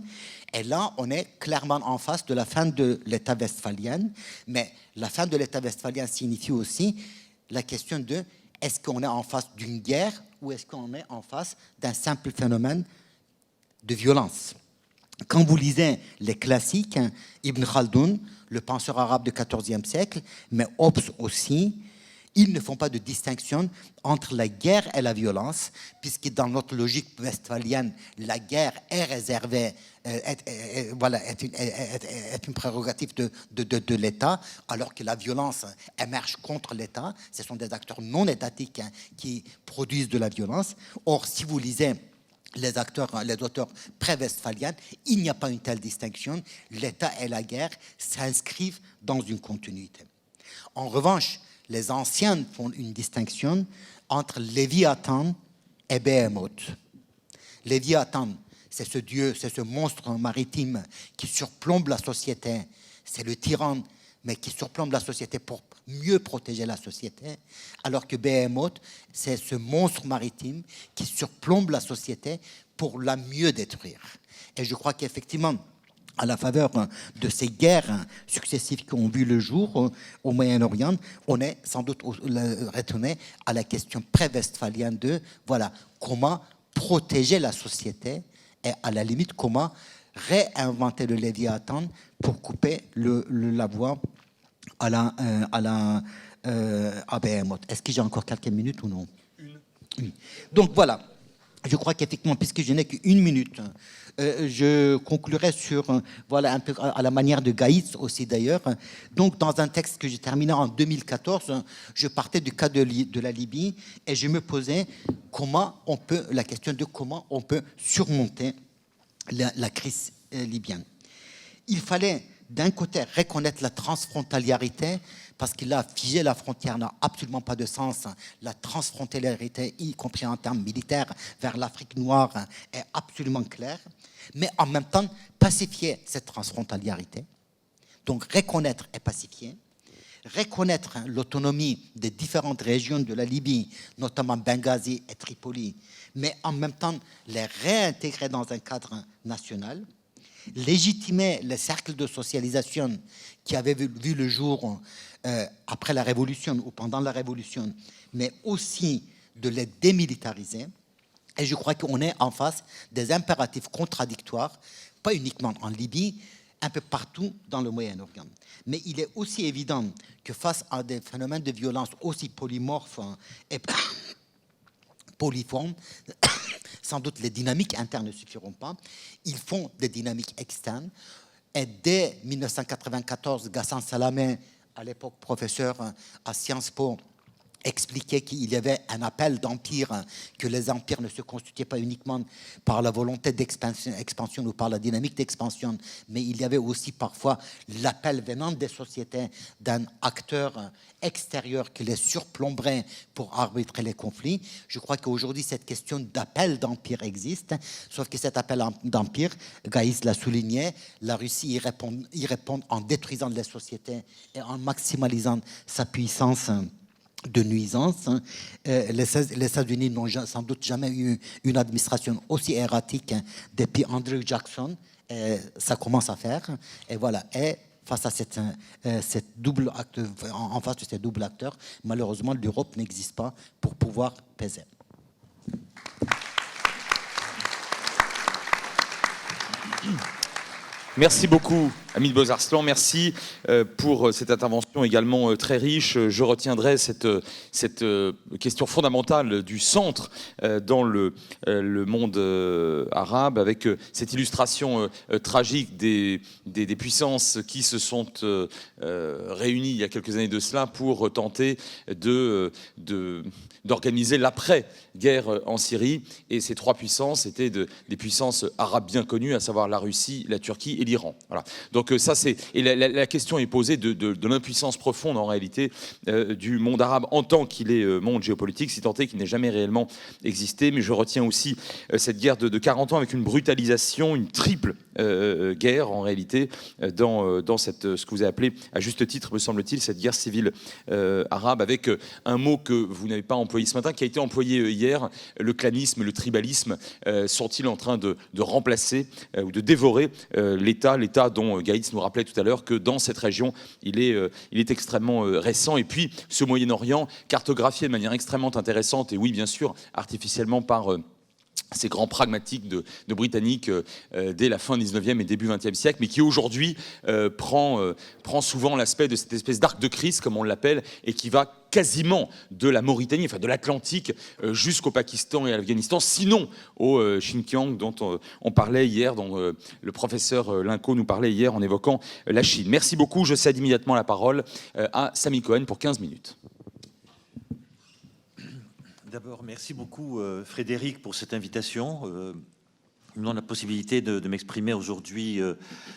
Et là, on est clairement en face de la fin de l'État westphalien. Mais la fin de l'État westphalien signifie aussi la question de est-ce qu'on est en face d'une guerre ou est-ce qu'on est en face d'un simple phénomène de violence? Quand vous lisez les classiques, Ibn Khaldoun, le penseur arabe du XIVe siècle, mais Hobbes aussi, ils ne font pas de distinction entre la guerre et la violence, puisque dans notre logique westphalienne, la guerre est réservée, est une prérogative de l'État, alors que la violence émerge contre l'État. Ce sont des acteurs non étatiques qui produisent de la violence. Or, si vous lisez les auteurs pré-westphaliens, il n'y a pas une telle distinction. L'État et la guerre s'inscrivent dans une continuité. En revanche, les anciens font une distinction entre Léviathan et Behemoth. Léviathan, c'est ce dieu, c'est ce monstre maritime qui surplombe la société. C'est le tyran, mais qui surplombe la société pour mieux protéger la société, alors que Behemoth, c'est ce monstre maritime qui surplombe la société pour la mieux détruire. Et je crois qu'effectivement, à la faveur de ces guerres successives qui ont vu le jour au Moyen-Orient, on est sans doute retourné à la question pré-westphalienne de, voilà, comment protéger la société et à la limite, comment réinventer le Léviathan pour couper la voie à Behemoth. Est-ce que j'ai encore quelques minutes ou non? Une. Donc voilà, je crois qu'effectivement, puisque je n'ai qu'une minute, je conclurai sur, voilà, un peu à la manière de Gaïs aussi d'ailleurs. Donc dans un texte que j'ai terminé en 2014, je partais du cas de la Libye et je me posais la question de comment on peut surmonter la crise libyenne. Il fallait d'un côté reconnaître la transfrontaliérité, parce qu'il a figé la frontière n'a absolument pas de sens. La transfrontaliérité, y compris en termes militaires, vers l'Afrique noire est absolument claire. Mais en même temps, pacifier cette transfrontaliérité, donc reconnaître et pacifier, reconnaître l'autonomie des différentes régions de la Libye, notamment Benghazi et Tripoli, mais en même temps les réintégrer dans un cadre national, légitimer les cercles de socialisation qui avaient vu le jour après la Révolution ou pendant la Révolution, mais aussi de les démilitariser. Et je crois qu'on est en face des impératifs contradictoires, pas uniquement en Libye, un peu partout dans le Moyen-Orient. Mais il est aussi évident que face à des phénomènes de violence aussi polymorphes et polyformes, sans doute les dynamiques internes ne suffiront pas. Ils font des dynamiques externes. Et dès 1994, Ghassan Salamé, à l'époque professeur à Sciences Po, expliquait qu'il y avait un appel d'empire, que les empires ne se constituaient pas uniquement par la volonté d'expansion ou par la dynamique d'expansion, mais il y avait aussi parfois l'appel venant des sociétés d'un acteur extérieur qui les surplomberait pour arbitrer les conflits. Je crois qu'aujourd'hui, cette question d'appel d'empire existe, sauf que cet appel d'empire, Gaïs l'a souligné, la Russie y répond en détruisant les sociétés et en maximalisant sa puissance de nuisance. Les États-Unis n'ont sans doute jamais eu une administration aussi erratique depuis Andrew Jackson. Ça commence à faire. Et voilà. Et face à cette double acte, en face de ces doubles acteurs, malheureusement, l'Europe n'existe pas pour pouvoir peser. Merci beaucoup, Hamid Bozarslan. Merci pour cette intervention également très riche. Je retiendrai cette question fondamentale du centre dans le monde arabe, avec cette illustration tragique des puissances qui se sont réunies il y a quelques années de cela pour tenter d'organiser l'après-guerre en Syrie. Et ces trois puissances étaient des puissances arabes bien connues, à savoir la Russie, la Turquie et l'Iran. Voilà. Donc ça, et la question est posée de l'impuissance profonde en réalité du monde arabe en tant qu'il est monde géopolitique, si tant est qu'il n'ait jamais réellement existé. Mais je retiens aussi cette guerre de 40 ans avec une brutalisation, une triple guerre en réalité dans ce que vous avez appelé à juste titre, me semble-t-il, cette guerre civile arabe, avec un mot que vous n'avez pas employé ce matin, qui a été employé hier, le clanisme, le tribalisme. Sont-ils en train de remplacer ou de dévorer l'État dont Gaïs nous rappelait tout à l'heure que dans cette région, il est extrêmement récent. Et puis, ce Moyen-Orient, cartographié de manière extrêmement intéressante, et oui, bien sûr, artificiellement par ces grands pragmatiques de Britanniques dès la fin 19e et début 20e siècle, mais qui aujourd'hui prend souvent l'aspect de cette espèce d'arc de Christ, comme on l'appelle, et qui va quasiment de la Mauritanie, enfin de l'Atlantique, jusqu'au Pakistan et à l'Afghanistan, sinon au Xinjiang dont on parlait hier, dont le professeur Linco nous parlait hier en évoquant la Chine. Merci beaucoup, je cède immédiatement la parole à Sami Cohen pour 15 minutes. D'abord, merci beaucoup Frédéric pour cette invitation. Nous avons la possibilité de m'exprimer aujourd'hui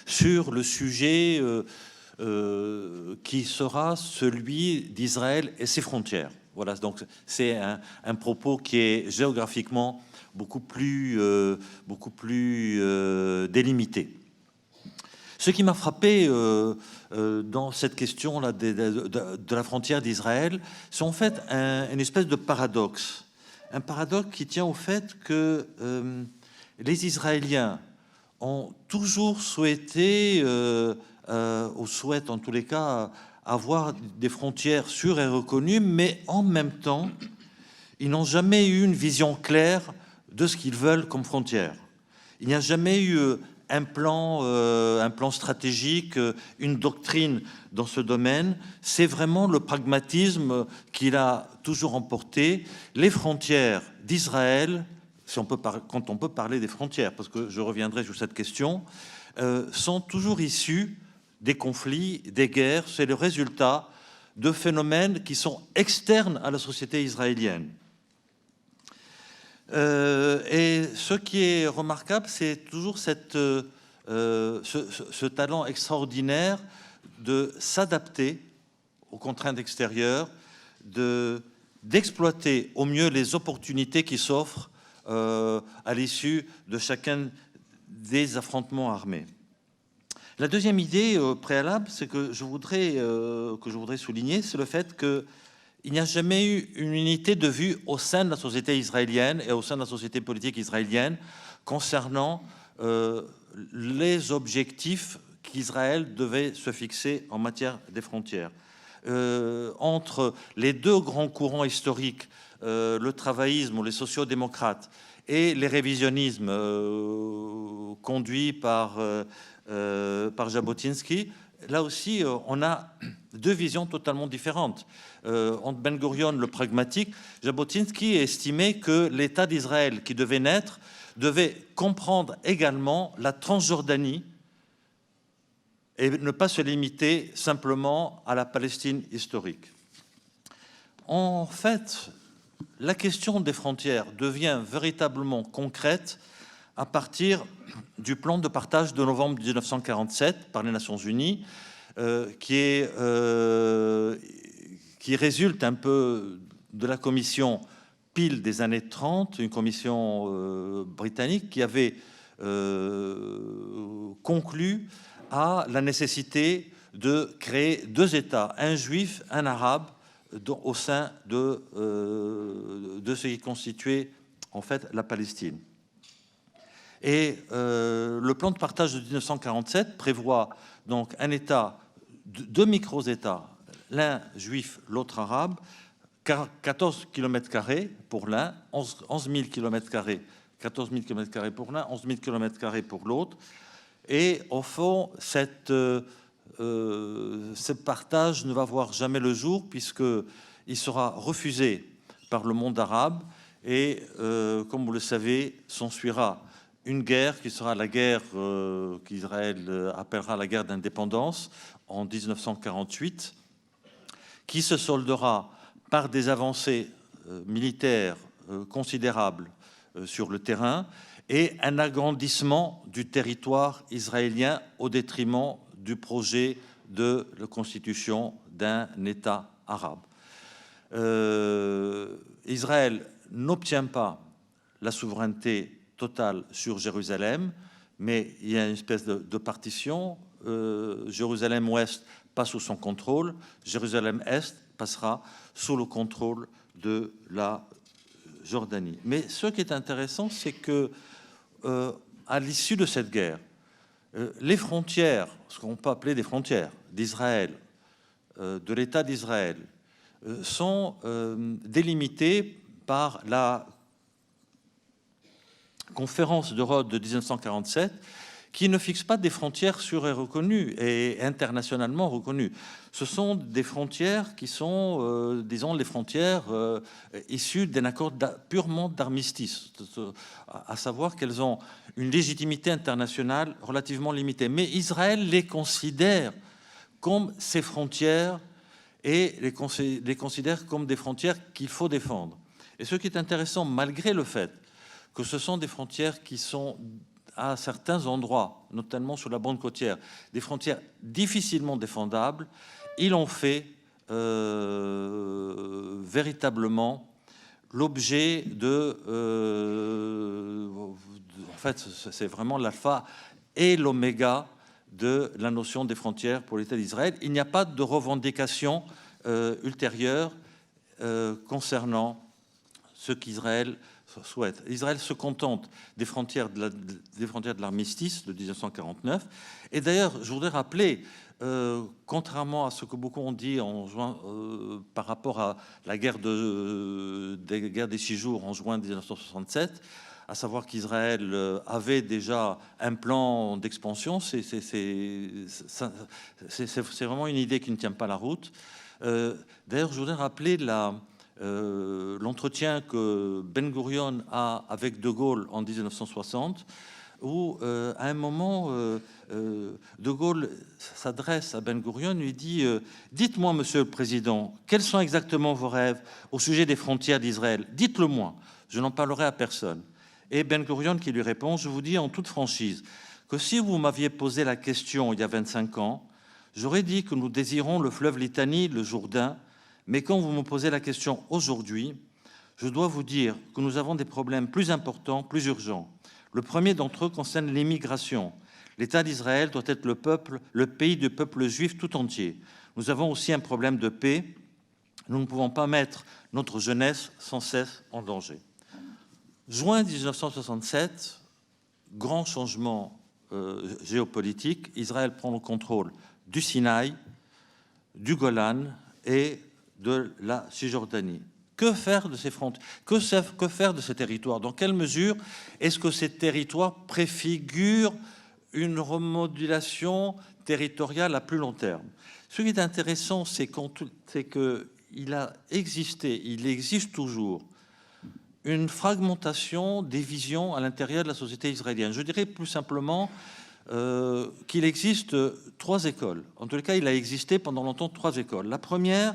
sur le sujet qui sera celui d'Israël et ses frontières. Voilà, donc c'est un propos qui est géographiquement beaucoup plus délimité. Ce qui m'a frappé dans cette question-là de la frontière d'Israël, c'est en fait une espèce de paradoxe. Un paradoxe qui tient au fait que les Israéliens ont toujours souhaité, ou souhaitent en tous les cas, avoir des frontières sûres et reconnues, mais en même temps, ils n'ont jamais eu une vision claire de ce qu'ils veulent comme frontières. Il n'y a jamais eu un plan stratégique, une doctrine dans ce domaine. C'est vraiment le pragmatisme qui l'a toujours emporté. Les frontières d'Israël, quand on peut parler des frontières, parce que je reviendrai sur cette question, sont toujours issues des conflits, des guerres. C'est le résultat de phénomènes qui sont externes à la société israélienne. Et ce qui est remarquable, c'est toujours ce talent extraordinaire de s'adapter aux contraintes extérieures, d'exploiter au mieux les opportunités qui s'offrent à l'issue de chacun des affrontements armés. La deuxième idée préalable, c'est que je voudrais souligner, c'est le fait qu'il n'y a jamais eu une unité de vue au sein de la société israélienne et au sein de la société politique israélienne concernant les objectifs qu'Israël devait se fixer en matière des frontières. Entre les deux grands courants historiques, le travaillisme ou les sociodémocrates et les révisionnismes conduits par Jabotinsky, là aussi, on a deux visions totalement différentes. Entre Ben Gurion, le pragmatique, Jabotinsky estimait que l'État d'Israël qui devait naître devait comprendre également la Transjordanie et ne pas se limiter simplement à la Palestine historique. En fait, la question des frontières devient véritablement concrète à partir du plan de partage de novembre 1947 par les Nations Unies, qui résulte un peu de la commission Peel des années 30, une commission britannique qui avait conclu à la nécessité de créer deux États, un juif, un arabe, au sein de ce qui constituait en fait la Palestine. Et le plan de partage de 1947 prévoit donc un État, deux micro-États, l'un juif, l'autre arabe, 14 km² pour l'un, 11 000 km², 14 000 km² pour l'un, 11 000 km² pour l'autre. Et au fond, ce partage ne va voir jamais le jour puisqu'il sera refusé par le monde arabe et, comme vous le savez, s'ensuira une guerre qui sera la guerre qu'Israël appellera la guerre d'indépendance en 1948, qui se soldera par des avancées militaires considérables sur le terrain et un agrandissement du territoire israélien au détriment du projet de la constitution d'un État arabe. Israël n'obtient pas la souveraineté totale sur Jérusalem, mais il y a une espèce de partition. Jérusalem-Ouest passe sous son contrôle, Jérusalem-Est passera sous le contrôle de la Jordanie. Mais ce qui est intéressant, c'est que à l'issue de cette guerre, les frontières, ce qu'on peut appeler des frontières d'Israël, de l'État d'Israël, sont délimitées par la conférence de Rhodes de 1947, qui ne fixe pas des frontières sûres et reconnues et internationalement reconnues. Ce sont des frontières qui sont, disons, les frontières issues d'un accord purement d'armistice, à savoir qu'elles ont une légitimité internationale relativement limitée. Mais Israël les considère comme ses frontières et les considère comme des frontières qu'il faut défendre. Et ce qui est intéressant, malgré le fait que ce sont des frontières qui sont à certains endroits, notamment sur la bande côtière, des frontières difficilement défendables, ils ont fait véritablement l'objet en fait, c'est vraiment l'alpha et l'oméga de la notion des frontières pour l'État d'Israël. Il n'y a pas de revendication ultérieure concernant ce qu'Israël souhaite. Israël se contente des frontières de l'armistice de 1949. Et d'ailleurs, je voudrais rappeler, contrairement à ce que beaucoup ont dit en juin, par rapport à la guerre des 6 jours en juin 1967, à savoir qu'Israël avait déjà un plan d'expansion, c'est vraiment une idée qui ne tient pas la route. D'ailleurs, je voudrais rappeler l'entretien que Ben Gurion a avec De Gaulle en 1960, où à un moment, De Gaulle s'adresse à Ben Gurion et lui dit « Dites-moi, Monsieur le Président, quels sont exactement vos rêves au sujet des frontières d'Israël? Dites-le-moi, je n'en parlerai à personne. » Et Ben Gurion qui lui répond « Je vous dis en toute franchise que si vous m'aviez posé la question il y a 25 ans, j'aurais dit que nous désirons le fleuve Litanie, le Jourdain, mais quand vous me posez la question aujourd'hui, je dois vous dire que nous avons des problèmes plus importants, plus urgents. Le premier d'entre eux concerne l'immigration. L'État d'Israël doit être le pays du peuple juif tout entier. Nous avons aussi un problème de paix. Nous ne pouvons pas mettre notre jeunesse sans cesse en danger. » Juin 1967, grand changement géopolitique. Israël prend le contrôle du Sinaï, du Golan et de la Cisjordanie. Que faire de ces frontières? Que faire de ces territoires? Dans quelle mesure est-ce que ces territoires préfigurent une remodulation territoriale à plus long terme? Ce qui est intéressant, c'est qu'il a existé, il existe toujours, une fragmentation des visions à l'intérieur de la société israélienne. Je dirais plus simplement qu'il existe 3 écoles. En tout cas, il a existé pendant longtemps 3 écoles. La première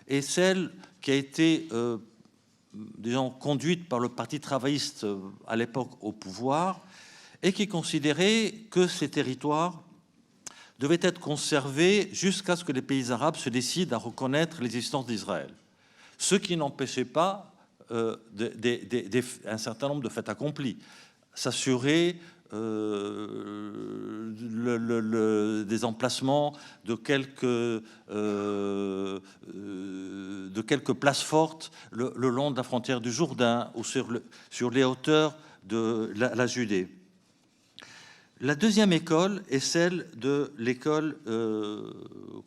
est celle qui a été, disons, conduite par le Parti travailliste à l'époque au pouvoir et qui considérait que ces territoires devaient être conservés jusqu'à ce que les pays arabes se décident à reconnaître l'existence d'Israël. Ce qui n'empêchait pas un certain nombre de faits accomplis. S'assurer des emplacements de quelques places fortes le long de la frontière du Jourdain ou sur les hauteurs de la Judée. La deuxième école est celle de l'école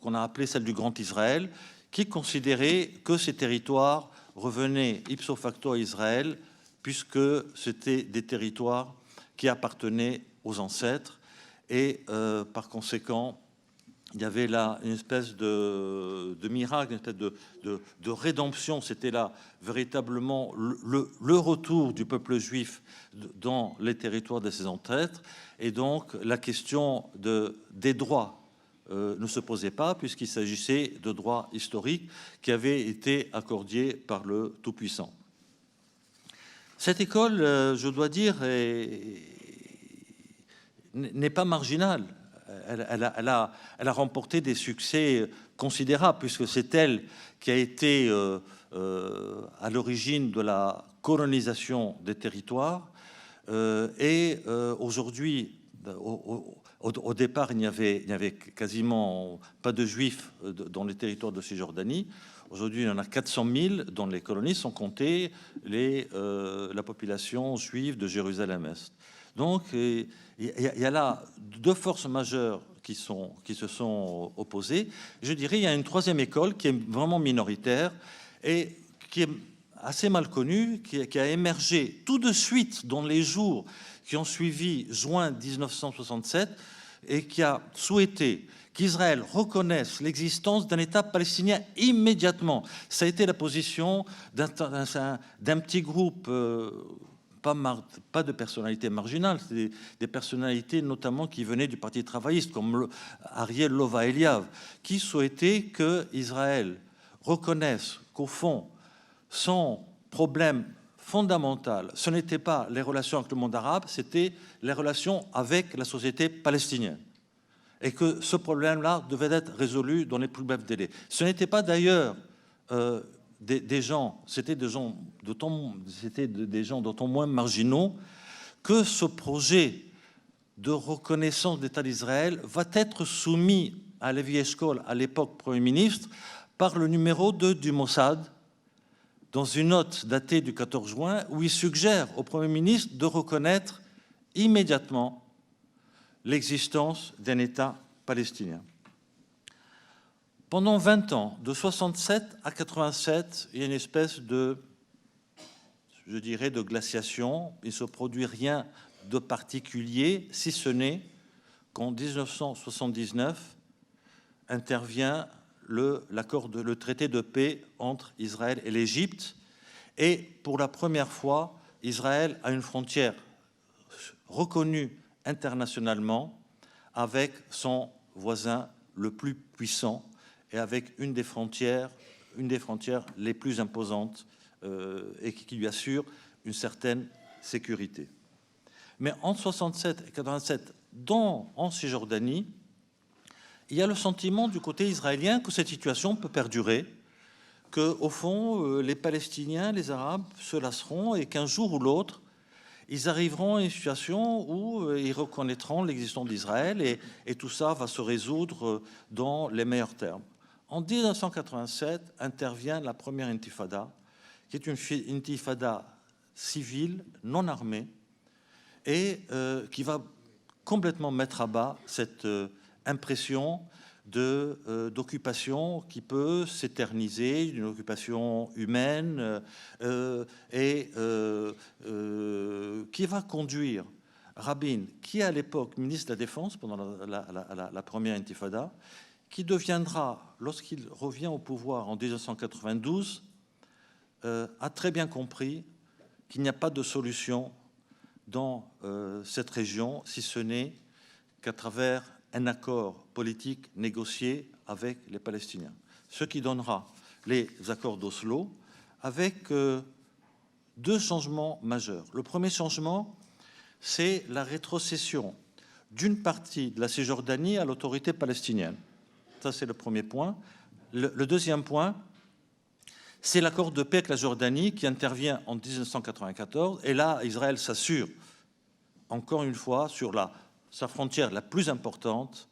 qu'on a appelée celle du Grand Israël, qui considérait que ces territoires revenaient ipso facto à Israël, puisque c'était des territoires qui appartenaient aux ancêtres. Et par conséquent, il y avait là une espèce de miracle, une espèce de rédemption. C'était là véritablement le retour du peuple juif dans les territoires de ses ancêtres. Et donc, la question des droits ne se posait pas, puisqu'il s'agissait de droits historiques qui avaient été accordés par le Tout-Puissant. Cette école, je dois dire, n'est pas marginale. Elle a remporté des succès considérables, puisque c'est elle qui a été à l'origine de la colonisation des territoires. Et aujourd'hui, au départ, il n'y avait quasiment pas de juifs dans les territoires de Cisjordanie. Aujourd'hui, il y en a 400 000 dans les colonies, sans compter la population juive de Jérusalem-Est. Donc, il y a là 2 forces majeures qui se sont opposées. Je dirais qu'il y a une 3e école qui est vraiment minoritaire et qui est assez mal connue, qui a émergé tout de suite dans les jours qui ont suivi juin 1967 et qui a souhaité qu'Israël reconnaisse l'existence d'un État palestinien immédiatement. Ça a été la position d'un petit groupe, pas de personnalités marginales, c'est des personnalités notamment qui venaient du Parti travailliste, comme Ariel Lova Eliav, qui souhaitaient qu'Israël reconnaisse qu'au fond, son problème fondamental, ce n'était pas les relations avec le monde arabe, c'était les relations avec la société palestinienne. Et que ce problème-là devait être résolu dans les plus brefs délais. Ce n'était pas d'ailleurs des gens, c'était des gens d'autant moins marginaux que ce projet de reconnaissance d'État d'Israël va être soumis à Levi Eshkol, à l'époque Premier ministre, par le numéro 2 du Mossad, dans une note datée du 14 juin où il suggère au Premier ministre de reconnaître immédiatement l'existence d'un État palestinien. Pendant 20 ans, de 67 à 87, il y a une espèce de, je dirais, de glaciation. Il ne se produit rien de particulier, si ce n'est qu'en 1979 intervient le traité de paix entre Israël et l'Égypte. Et pour la première fois, Israël a une frontière reconnue internationalement avec son voisin le plus puissant et avec une des frontières les plus imposantes et qui lui assure une certaine sécurité. Mais entre 67 et 87, en Cisjordanie, il y a le sentiment du côté israélien que cette situation peut perdurer, qu'au fond, les Palestiniens, les Arabes se lasseront et qu'un jour ou l'autre, ils arriveront à une situation où ils reconnaîtront l'existence d'Israël et tout ça va se résoudre dans les meilleurs termes. En 1987 intervient la première intifada, qui est une intifada civile, non armée, et qui va complètement mettre à bas cette impression d'occupation qui peut s'éterniser, une occupation humaine, et qui va conduire Rabin, qui est à l'époque ministre de la Défense pendant la première intifada, qui deviendra, lorsqu'il revient au pouvoir en 1992, a très bien compris qu'il n'y a pas de solution dans cette région, si ce n'est qu'à travers un accord politique négocié avec les Palestiniens. Ce qui donnera les accords d'Oslo avec deux changements majeurs. Le premier changement, c'est la rétrocession d'une partie de la Cisjordanie à l'autorité palestinienne. Ça, c'est le premier point. Le deuxième point, c'est l'accord de paix avec la Jordanie qui intervient en 1994. Et là, Israël s'assure, encore une fois, sur sa frontière la plus importante,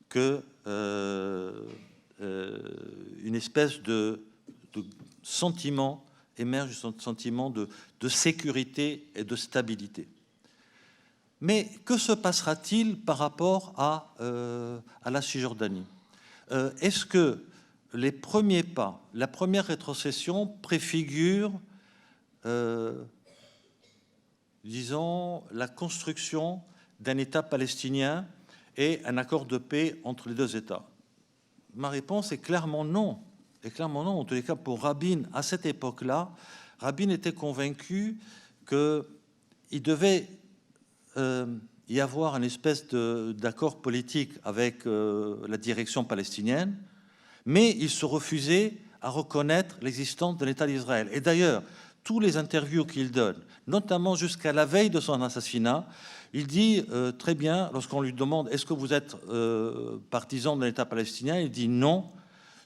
que une espèce de sentiment émerge, un sentiment de sécurité et de stabilité. Mais que se passera-t-il par rapport à la Cisjordanie ? Est-ce que les premiers pas, la première rétrocession préfigure, disons, la construction d'un État palestinien et un accord de paix entre les deux États? Ma réponse est clairement non. Et clairement non. En tous les cas, pour Rabin, à cette époque-là, Rabin était convaincu qu'il devait y avoir une espèce d'accord politique avec la direction palestinienne, mais il se refusait à reconnaître l'existence de l'État d'Israël. Et d'ailleurs, tous les interviews qu'il donne, notamment jusqu'à la veille de son assassinat, il dit très bien, lorsqu'on lui demande « Est-ce que vous êtes partisan de l'État palestinien ?» Il dit « Non,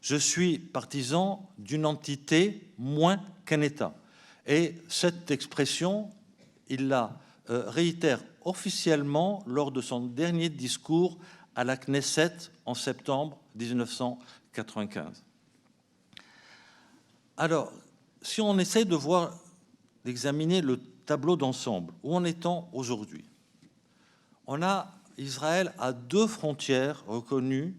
je suis partisan d'une entité moins qu'un État. » Et cette expression, il la réitère officiellement lors de son dernier discours à la Knesset en septembre 1995. Alors, si on essaie de d'examiner le tableau d'ensemble, où en est-on aujourd'hui? Israël a deux frontières reconnues,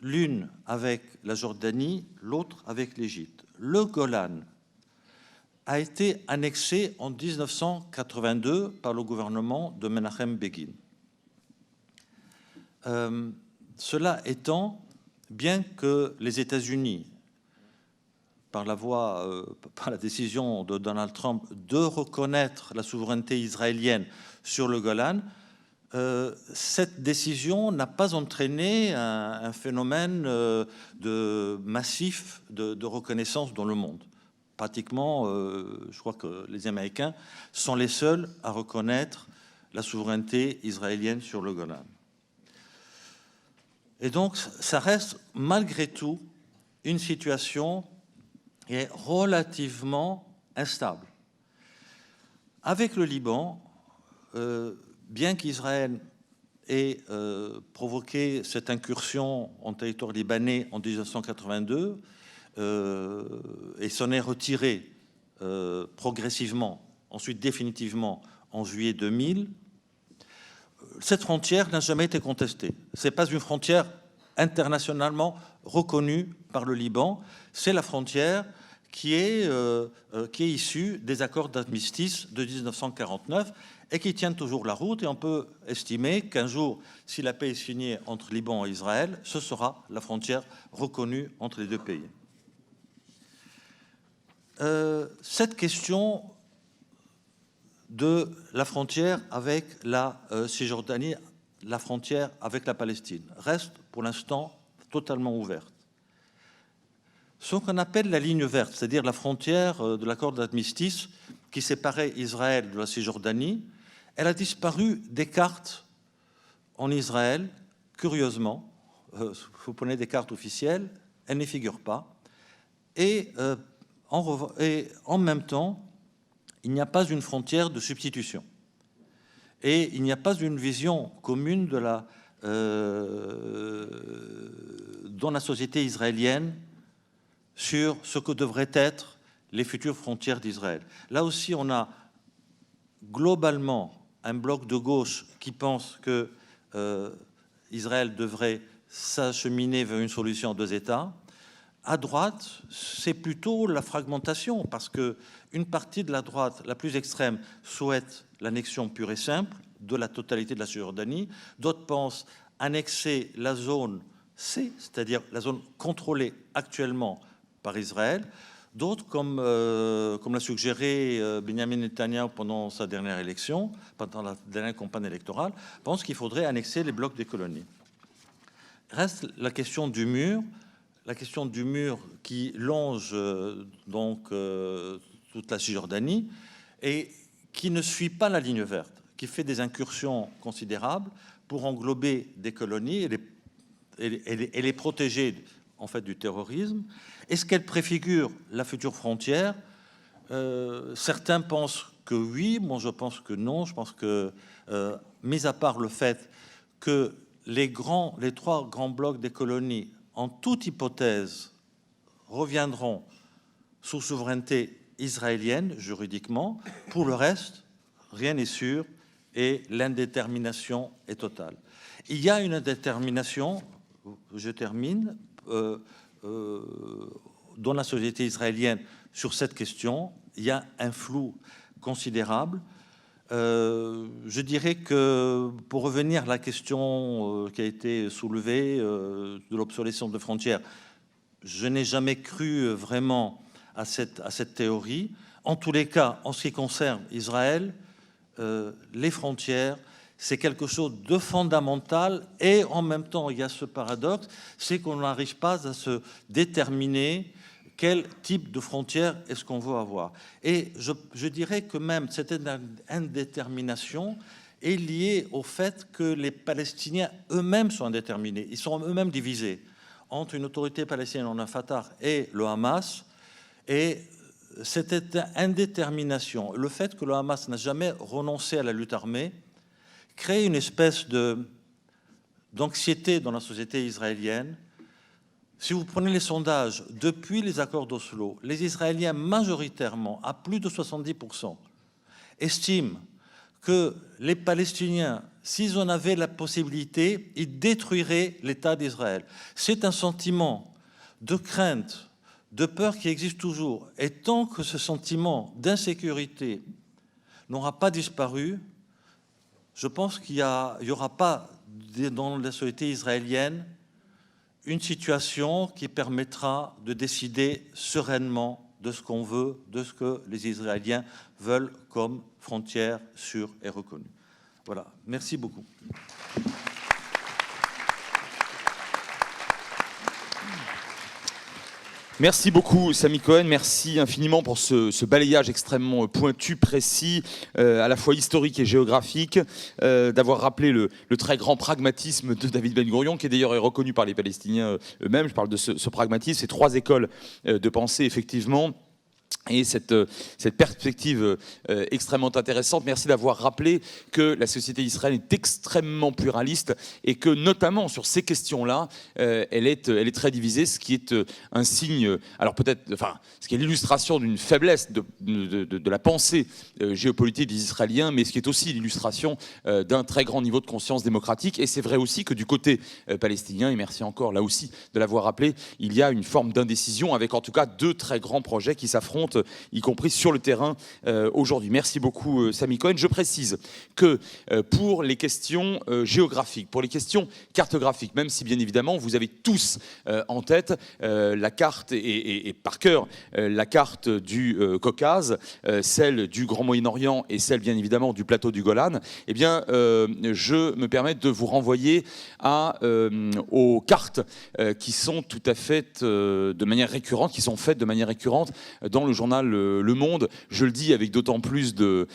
l'une avec la Jordanie, l'autre avec l'Égypte. Le Golan a été annexé en 1982 par le gouvernement de Menachem Begin. Cela étant, bien que les États-Unis, par la décision de Donald Trump de reconnaître la souveraineté israélienne sur le Golan, cette décision n'a pas entraîné un phénomène massif de reconnaissance dans le monde. Pratiquement, je crois que les Américains sont les seuls à reconnaître la souveraineté israélienne sur le Golan. Et donc, ça reste malgré tout une situation qui est relativement instable. Avec le Liban, bien qu'Israël ait provoqué cette incursion en territoire libanais en 1982, et s'en est retiré progressivement, ensuite définitivement en juillet 2000, cette frontière n'a jamais été contestée. Ce n'est pas une frontière internationalement reconnue par le Liban, c'est la frontière qui est issue des accords d'armistice de 1949 et qui tiennent toujours la route. Et on peut estimer qu'un jour, si la paix est signée entre Liban et Israël, ce sera la frontière reconnue entre les deux pays. Cette question de la frontière avec la Cisjordanie, la frontière avec la Palestine, reste pour l'instant totalement ouverte. Ce qu'on appelle la ligne verte, c'est-à-dire la frontière de l'accord d'armistice qui séparait Israël de la Cisjordanie, elle a disparu des cartes en Israël, curieusement. Vous prenez des cartes officielles, elles n'y figurent pas. Et en même temps, il n'y a pas une frontière de substitution. Et il n'y a pas une vision commune de dans la société israélienne sur ce que devraient être les futures frontières d'Israël. Là aussi, on a globalement un bloc de gauche qui pense que Israël devrait s'acheminer vers une solution à deux États. À droite, c'est plutôt la fragmentation, parce qu'une partie de la droite la plus extrême souhaite l'annexion pure et simple de la totalité de la Cisjordanie. D'autres pensent annexer la zone C, c'est-à-dire la zone contrôlée actuellement par Israël. D'autres, comme l'a suggéré Benjamin Netanyahu pendant sa dernière élection, pendant la dernière campagne électorale, pensent qu'il faudrait annexer les blocs des colonies. Reste la question du mur. La question du mur qui longe toute la Cisjordanie et qui ne suit pas la ligne verte, qui fait des incursions considérables pour englober des colonies et les protéger en fait du terrorisme. Est-ce qu'elle préfigure la future frontière? Certains pensent que oui, moi je pense que non. Je pense que, mis à part le fait que les trois grands blocs des colonies, en toute hypothèse, reviendront sous souveraineté israélienne, juridiquement. Pour le reste, rien n'est sûr et l'indétermination est totale. Il y a une indétermination, je termine, dans la société israélienne sur cette question. Il y a un flou considérable. Je dirais que, pour revenir à la question qui a été soulevée de l'obsolescence de frontières, je n'ai jamais cru vraiment à cette théorie. En tous les cas, en ce qui concerne Israël, les frontières, c'est quelque chose de fondamental et en même temps, il y a ce paradoxe, c'est qu'on n'arrive pas à se déterminer quel type de frontière est-ce qu'on veut avoir. Et je dirais que même cette indétermination est liée au fait que les Palestiniens eux-mêmes sont indéterminés. Ils sont eux-mêmes divisés entre une autorité palestinienne, en un Fatah, et le Hamas. Et cette indétermination, le fait que le Hamas n'a jamais renoncé à la lutte armée, crée une espèce d'anxiété dans la société israélienne. Si vous prenez les sondages, depuis les accords d'Oslo, les Israéliens majoritairement, à plus de 70%, estiment que les Palestiniens, s'ils en avaient la possibilité, ils détruiraient l'État d'Israël. C'est un sentiment de crainte, de peur qui existe toujours. Et tant que ce sentiment d'insécurité n'aura pas disparu, je pense qu'il n'y aura pas dans la société israélienne une situation qui permettra de décider sereinement de ce qu'on veut, de ce que les Israéliens veulent comme frontière sûre et reconnue. Voilà, merci beaucoup. Merci beaucoup, Sami Cohen. Merci infiniment pour ce balayage extrêmement pointu, précis, à la fois historique et géographique, d'avoir rappelé le très grand pragmatisme de David Ben Gourion, qui d'ailleurs est reconnu par les Palestiniens eux-mêmes. Je parle de ce pragmatisme, ces trois écoles de pensée, effectivement. Et cette perspective extrêmement intéressante. Merci d'avoir rappelé que la société israélienne est extrêmement pluraliste et que notamment sur ces questions-là, elle est très divisée, ce qui est un signe, alors peut-être, enfin, ce qui est l'illustration d'une faiblesse de la pensée géopolitique des Israéliens, mais ce qui est aussi l'illustration d'un très grand niveau de conscience démocratique. Et c'est vrai aussi que du côté palestinien, et merci encore là aussi de l'avoir rappelé, il y a une forme d'indécision avec en tout cas 2 très grands projets qui s'affrontent, y compris sur le terrain aujourd'hui. Merci beaucoup Sami Cohen. Je précise que pour les questions géographiques, pour les questions cartographiques, même si bien évidemment vous avez tous en tête la carte et par cœur la carte du Caucase, celle du Grand Moyen-Orient et celle bien évidemment du plateau du Golan, eh bien je me permets de vous renvoyer aux cartes qui sont tout à fait de manière récurrente, qui sont faites de manière récurrente dans le journal Le Monde. Je le dis avec d'autant plus de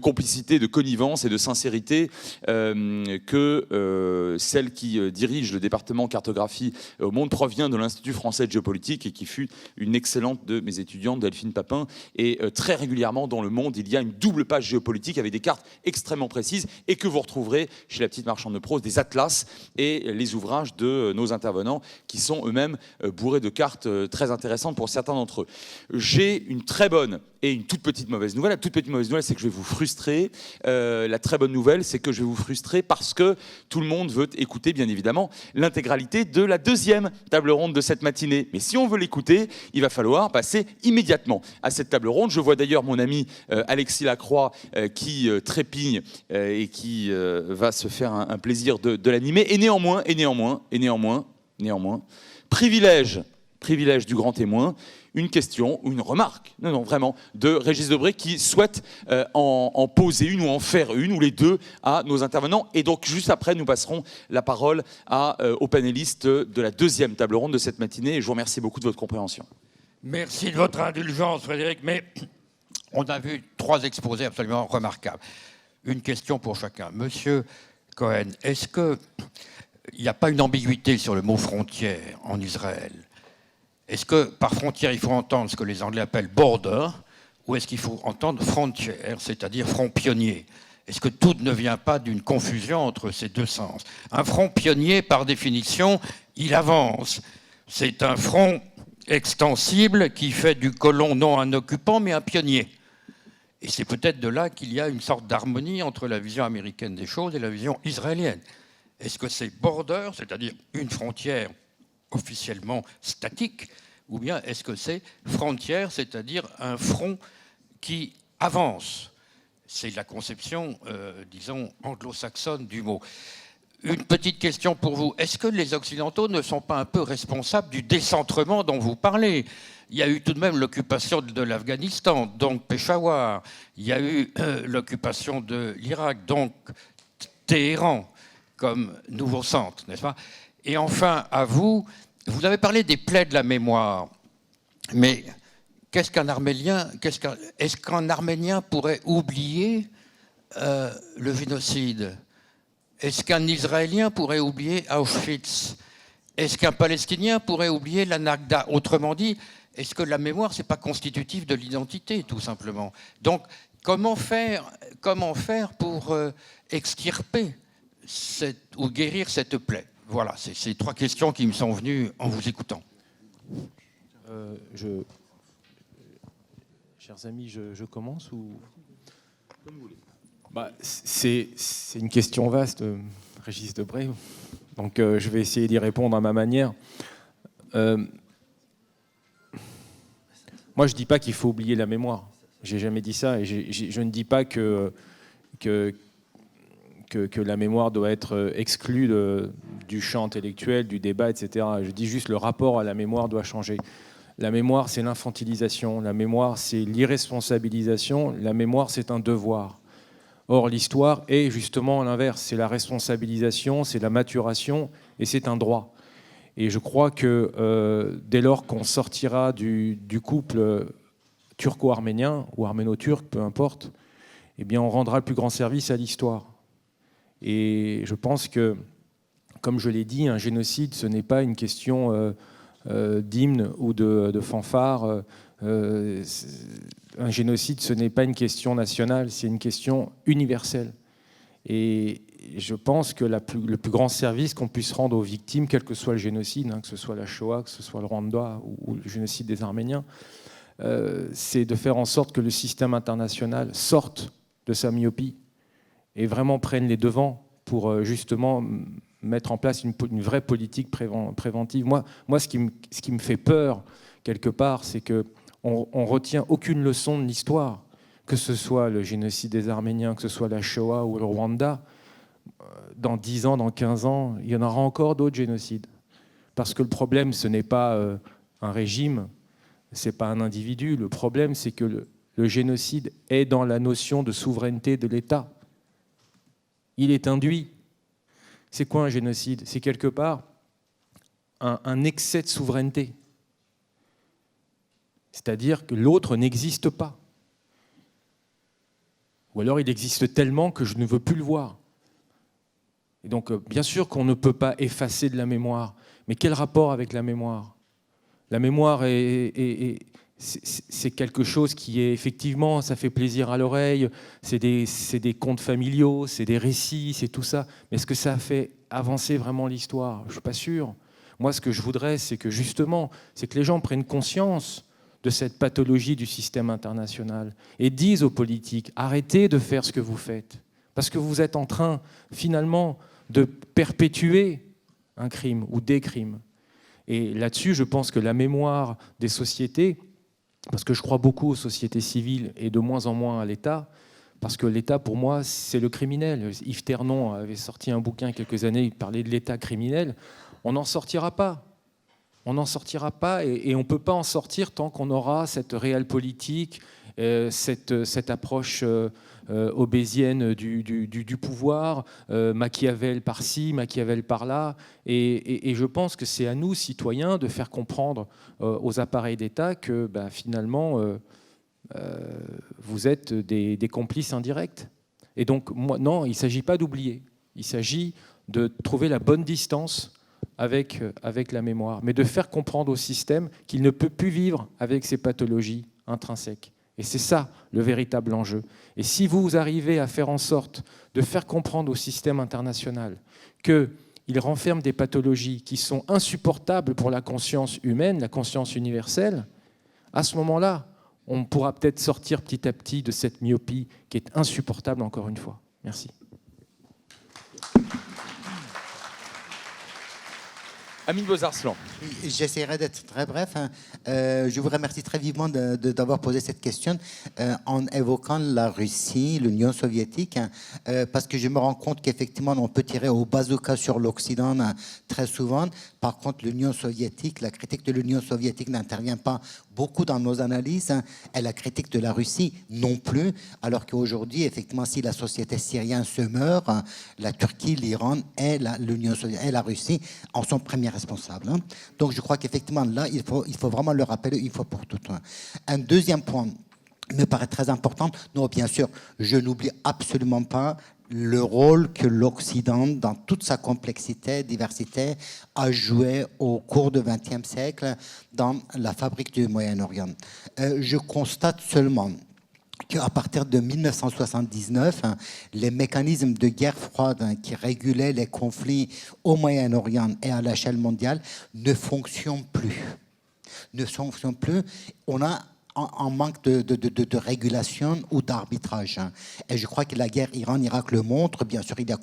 complicité, de connivence et de sincérité que celle qui dirige le département cartographie au Monde provient de l'Institut français de géopolitique et qui fut une excellente de mes étudiantes, Delphine Papin. Et très régulièrement dans Le Monde, il y a une double page géopolitique avec des cartes extrêmement précises et que vous retrouverez chez la petite marchande de prose, des atlas et les ouvrages de nos intervenants qui sont eux-mêmes bourrés de cartes très intéressantes pour certains d'entre eux. J'ai une très bonne et une toute petite mauvaise nouvelle. La toute petite mauvaise nouvelle, c'est que je vais vous frustrer. La très bonne nouvelle, c'est que je vais vous frustrer parce que tout le monde veut écouter, bien évidemment, l'intégralité de la 2e table ronde de cette matinée. Mais si on veut l'écouter, il va falloir passer immédiatement à cette table ronde. Je vois d'ailleurs mon ami Alexis Lacroix qui trépigne et qui va se faire un plaisir de l'animer. Et néanmoins, privilège du grand témoin, une question ou une remarque, non, vraiment, de Régis Debray qui souhaite en poser une ou en faire une, ou les deux, à nos intervenants. Et donc, juste après, nous passerons la parole aux panélistes de la 2e table ronde de cette matinée. Et je vous remercie beaucoup de votre compréhension. Merci de votre indulgence, Frédéric, mais on a vu 3 exposés absolument remarquables. Une question pour chacun. Monsieur Cohen, est-ce qu'il n'y a pas une ambiguïté sur le mot frontière en Israël ? Est-ce que par frontière, il faut entendre ce que les Anglais appellent border, ou est-ce qu'il faut entendre frontière, c'est-à-dire front pionnier ? Est-ce que tout ne vient pas d'une confusion entre ces 2 sens ? Un front pionnier, par définition, il avance. C'est un front extensible qui fait du colon non un occupant, mais un pionnier. Et c'est peut-être de là qu'il y a une sorte d'harmonie entre la vision américaine des choses et la vision israélienne. Est-ce que c'est border, c'est-à-dire une frontière officiellement statique, ou bien est-ce que c'est frontière, c'est-à-dire un front qui avance ? C'est la conception, disons, anglo-saxonne du mot. Une petite question pour vous. Est-ce que les Occidentaux ne sont pas un peu responsables du décentrement dont vous parlez ? Il y a eu tout de même l'occupation de l'Afghanistan, donc Peshawar. Il y a eu l'occupation de l'Irak, donc Téhéran, comme nouveau centre, n'est-ce pas ? Et enfin, à vous, vous avez parlé des plaies de la mémoire, mais qu'est-ce qu'un Arménien, est-ce qu'un Arménien pourrait oublier le génocide ? Est-ce qu'un Israélien pourrait oublier Auschwitz ? Est-ce qu'un Palestinien pourrait oublier la Nakba ? Autrement dit, est-ce que la mémoire, ce n'est pas constitutif de l'identité, tout simplement ? Donc, comment faire pour extirper ou guérir cette plaie ? Voilà, c'est ces 3 questions qui me sont venues en vous écoutant. Chers amis, je commence ou... Comme vous voulez. C'est une question vaste, Régis Debray. Donc je vais essayer d'y répondre à ma manière. Moi, je ne dis pas qu'il faut oublier la mémoire. J'ai jamais dit ça. Et je ne dis pas que la mémoire doit être exclue du champ intellectuel, du débat, etc. Je dis juste que le rapport à la mémoire doit changer. La mémoire, c'est l'infantilisation. La mémoire, c'est l'irresponsabilisation. La mémoire, c'est un devoir. Or, l'histoire est justement l'inverse. C'est la responsabilisation, c'est la maturation et c'est un droit. Et je crois que dès lors qu'on sortira du couple turco-arménien ou arméno-turc, peu importe, eh bien, on rendra le plus grand service à l'histoire. Et je pense que, comme je l'ai dit, un génocide, ce n'est pas une question d'hymne ou de fanfare Un génocide, ce n'est pas une question nationale, c'est une question universelle. Et je pense que le plus grand service qu'on puisse rendre aux victimes, quel que soit le génocide, que ce soit la Shoah, que ce soit le Rwanda ou le génocide des Arméniens, c'est de faire en sorte que le système international sorte de sa myopie et vraiment prenne les devants pour justement mettre en place une vraie politique préventive. Moi ce qui me fait peur, quelque part, c'est qu'on ne retient aucune leçon de l'histoire, que ce soit le génocide des Arméniens, que ce soit la Shoah ou le Rwanda. Dans 10 ans, dans 15 ans, il y en aura encore d'autres génocides. Parce que le problème, ce n'est pas un régime, ce n'est pas un individu. Le problème, c'est que le génocide est dans la notion de souveraineté de l'État. Il est induit. C'est quoi un génocide? C'est quelque part un excès de souveraineté. C'est-à-dire que l'autre n'existe pas. Ou alors il existe tellement que je ne veux plus le voir. Et donc, bien sûr qu'on ne peut pas effacer de la mémoire. Mais quel rapport avec la mémoire? La mémoire, c'est quelque chose qui est effectivement, ça fait plaisir à l'oreille, c'est des contes familiaux, c'est des récits, c'est tout ça. Mais est-ce que ça fait avancer vraiment l'histoire? Je ne suis pas sûr. Moi, ce que je voudrais, c'est que justement, c'est que les gens prennent conscience de cette pathologie du système international et disent aux politiques, arrêtez de faire ce que vous faites. Parce que vous êtes en train, finalement, de perpétuer un crime ou des crimes. Et là-dessus, je pense que la mémoire des sociétés, parce que je crois beaucoup aux sociétés civiles et de moins en moins à l'État, parce que l'État, pour moi, c'est le criminel. Yves Ternon avait sorti un bouquin il y a quelques années, il parlait de l'État criminel. On n'en sortira pas. On n'en sortira pas et on ne peut pas en sortir tant qu'on aura cette réelle politique, cette approche obésienne du pouvoir, Machiavel par-ci, Machiavel par-là. Et je pense que c'est à nous, citoyens, de faire comprendre aux appareils d'État que finalement, vous êtes des complices indirects. Et donc, non, il ne s'agit pas d'oublier. Il s'agit de trouver la bonne distance avec la mémoire, mais de faire comprendre au système qu'il ne peut plus vivre avec ces pathologies intrinsèques. Et c'est ça le véritable enjeu. Et si vous arrivez à faire en sorte de faire comprendre au système international qu'il renferme des pathologies qui sont insupportables pour la conscience humaine, la conscience universelle, à ce moment-là, on pourra peut-être sortir petit à petit de cette myopie qui est insupportable encore une fois. Merci. Amine Bozarslan. J'essaierai d'être très bref. Je vous remercie très vivement d'avoir posé cette question en évoquant la Russie, l'Union soviétique, parce que je me rends compte qu'effectivement, on peut tirer au bazooka sur l'Occident très souvent. Par contre, l'Union soviétique, la critique de l'Union soviétique n'intervient pas beaucoup dans nos analyses, et la critique de la Russie non plus, alors qu'aujourd'hui, effectivement, si la société syrienne se meurt, la Turquie, l'Iran et l'Union soviétique et la Russie en sont premiers responsables. Donc je crois qu'effectivement, là, il faut vraiment le rappeler une fois pour toutes. Un deuxième point me paraît très important. Non, bien sûr, je n'oublie absolument pas le rôle que l'Occident, dans toute sa complexité, diversité, a joué au cours du XXe siècle dans la fabrique du Moyen-Orient. Je constate seulement qu'à partir de 1979, les mécanismes de guerre froide qui régulaient les conflits au Moyen-Orient et à l'échelle mondiale ne fonctionnent plus. On a en manque de régulation ou d'arbitrage. Et je crois que la guerre Iran-Irak le montre. Bien sûr, il y a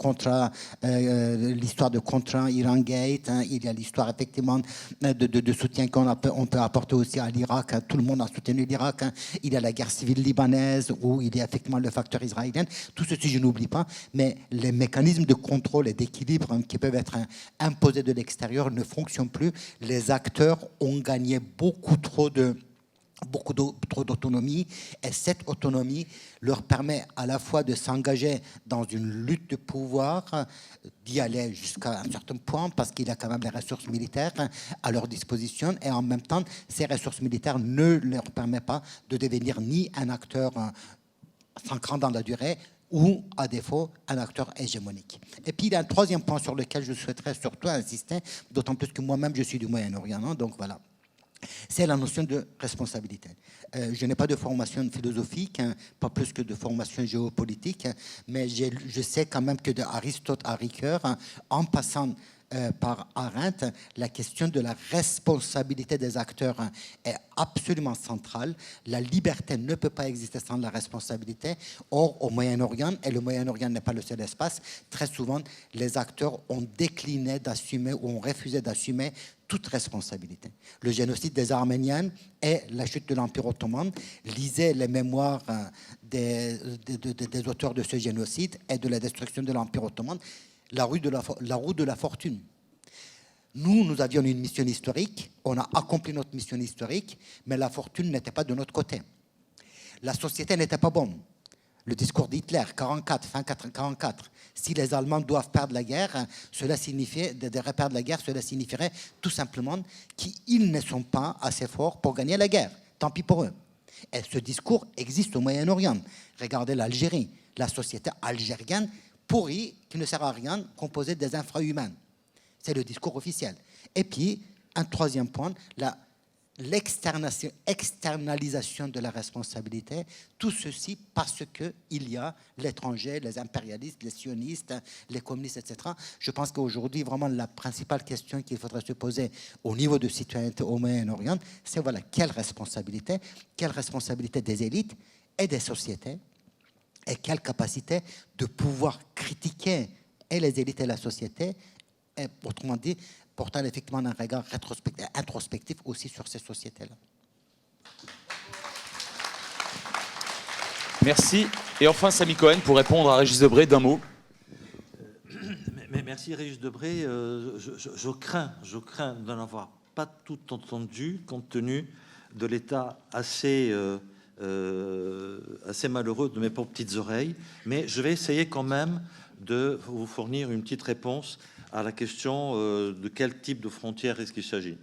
l'histoire de Contra Iran-Gate, il y a l'histoire effectivement de soutien on peut apporter aussi à l'Irak. Tout le monde a soutenu l'Irak. Il y a la guerre civile libanaise où il y a effectivement le facteur israélien. Tout ceci, je n'oublie pas. Mais les mécanismes de contrôle et d'équilibre qui peuvent être imposés de l'extérieur ne fonctionnent plus. Les acteurs ont gagné beaucoup trop d'autonomie, et cette autonomie leur permet à la fois de s'engager dans une lutte de pouvoir, d'y aller jusqu'à un certain point parce qu'il y a quand même les ressources militaires à leur disposition, et en même temps ces ressources militaires ne leur permettent pas de devenir ni un acteur s'ancrant dans la durée ou à défaut un acteur hégémonique. Et puis il y a un troisième point sur lequel je souhaiterais surtout insister, d'autant plus que moi-même je suis du Moyen-Orient, donc voilà. c'est la notion de responsabilité. Je n'ai pas de formation philosophique, hein, pas plus que de formation géopolitique, hein, mais je sais quand même que d'Aristote à Ricoeur, hein, en passant par Arendt, la question de la responsabilité des acteurs, hein, est absolument centrale. La liberté ne peut pas exister sans la responsabilité. Or, au Moyen-Orient, et le Moyen-Orient n'est pas le seul espace, très souvent, les acteurs ont décliné d'assumer ou ont refusé d'assumer toute responsabilité. Le génocide des Arméniens et la chute de l'Empire ottoman. Lisez les mémoires des auteurs de ce génocide et de la destruction de l'Empire ottoman. La roue de la fortune. Nous avions une mission historique, on a accompli notre mission historique, mais la fortune n'était pas de notre côté. La société n'était pas bonne. Le discours d'Hitler, 44, fin 44, si les Allemands doivent perdre la guerre, cela signifierait tout simplement qu'ils ne sont pas assez forts pour gagner la guerre. Tant pis pour eux. Et ce discours existe au Moyen-Orient. Regardez l'Algérie, la société algérienne pourrie, qui ne sert à rien, composée des infra-humains. C'est le discours officiel. Et puis, un troisième point, l'externalisation de la responsabilité, tout ceci parce qu'il y a l'étranger, les impérialistes, les sionistes, les communistes, etc. Je pense qu'aujourd'hui, vraiment, la principale question qu'il faudrait se poser au niveau de citoyenneté au Moyen-Orient, c'est voilà, quelle responsabilité des élites et des sociétés, et quelle capacité de pouvoir critiquer et les élites et la société, et autrement dit, portant effectivement un regard introspectif aussi sur ces sociétés-là. Merci. Et enfin, Samy Cohen, pour répondre à Régis Debray, d'un mot. Mais merci Régis Debray. Je crains de n'avoir pas tout entendu, compte tenu de l'état assez malheureux de mes pauvres petites oreilles. Mais je vais essayer quand même de vous fournir une petite réponse à la question de quel type de frontière est-ce qu'il s'agit.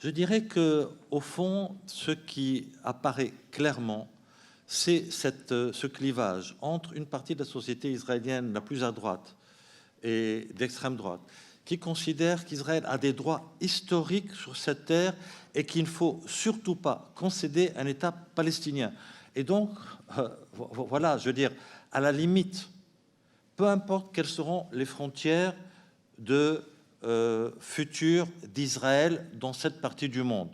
Je dirais que, au fond, ce qui apparaît clairement, c'est ce clivage entre une partie de la société israélienne la plus à droite et d'extrême droite, qui considère qu'Israël a des droits historiques sur cette terre et qu'il ne faut surtout pas concéder un État palestinien. Et donc, voilà, je veux dire, à la limite, peu importe quelles seront les frontières futures d'Israël dans cette partie du monde,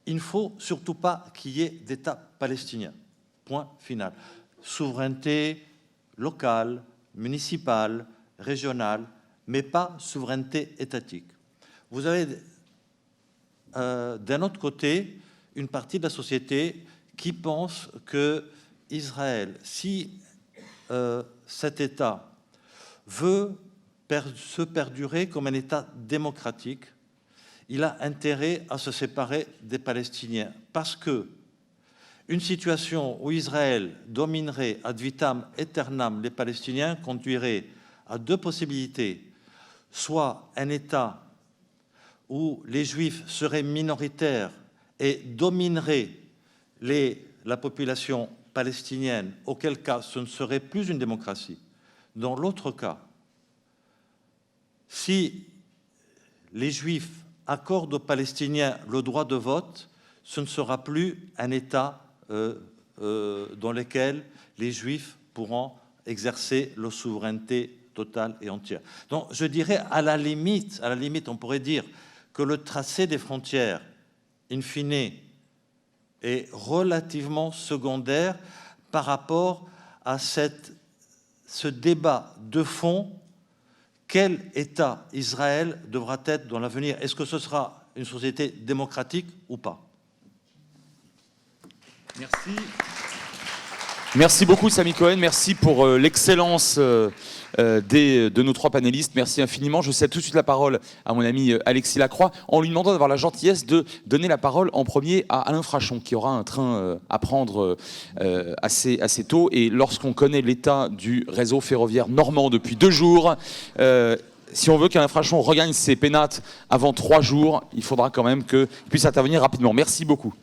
il ne faut surtout pas qu'il y ait d'État palestinien. Point final. Souveraineté locale, municipale, régionale, mais pas souveraineté étatique. Vous avez d'un autre côté une partie de la société qui pense que Israël, si cet État veut se perdurer comme un État démocratique, il a intérêt à se séparer des Palestiniens. Parce que une situation où Israël dominerait ad vitam aeternam les Palestiniens conduirait à deux possibilités. Soit un État où les Juifs seraient minoritaires et domineraient la population palestinienne, auquel cas ce ne serait plus une démocratie. Dans l'autre cas, si les Juifs accordent aux Palestiniens le droit de vote, ce ne sera plus un État dans lequel les Juifs pourront exercer leur souveraineté totale et entière. Donc, je dirais, à la limite, on pourrait dire que le tracé des frontières, in fine, est relativement secondaire par rapport à ce débat de fond. Quel État Israël devra être dans l'avenir? Est-ce que ce sera une société démocratique ou pas? Merci. Merci beaucoup, Samy Cohen. Merci pour l'excellence de nos trois panélistes. Merci infiniment. Je cède tout de suite la parole à mon ami Alexis Lacroix en lui demandant d'avoir la gentillesse de donner la parole en premier à Alain Frachon, qui aura un train à prendre assez tôt. Et lorsqu'on connaît l'état du réseau ferroviaire normand depuis 2 jours, si on veut qu'Alain Frachon regagne ses pénates avant 3 jours, il faudra quand même qu'il puisse intervenir rapidement. Merci beaucoup.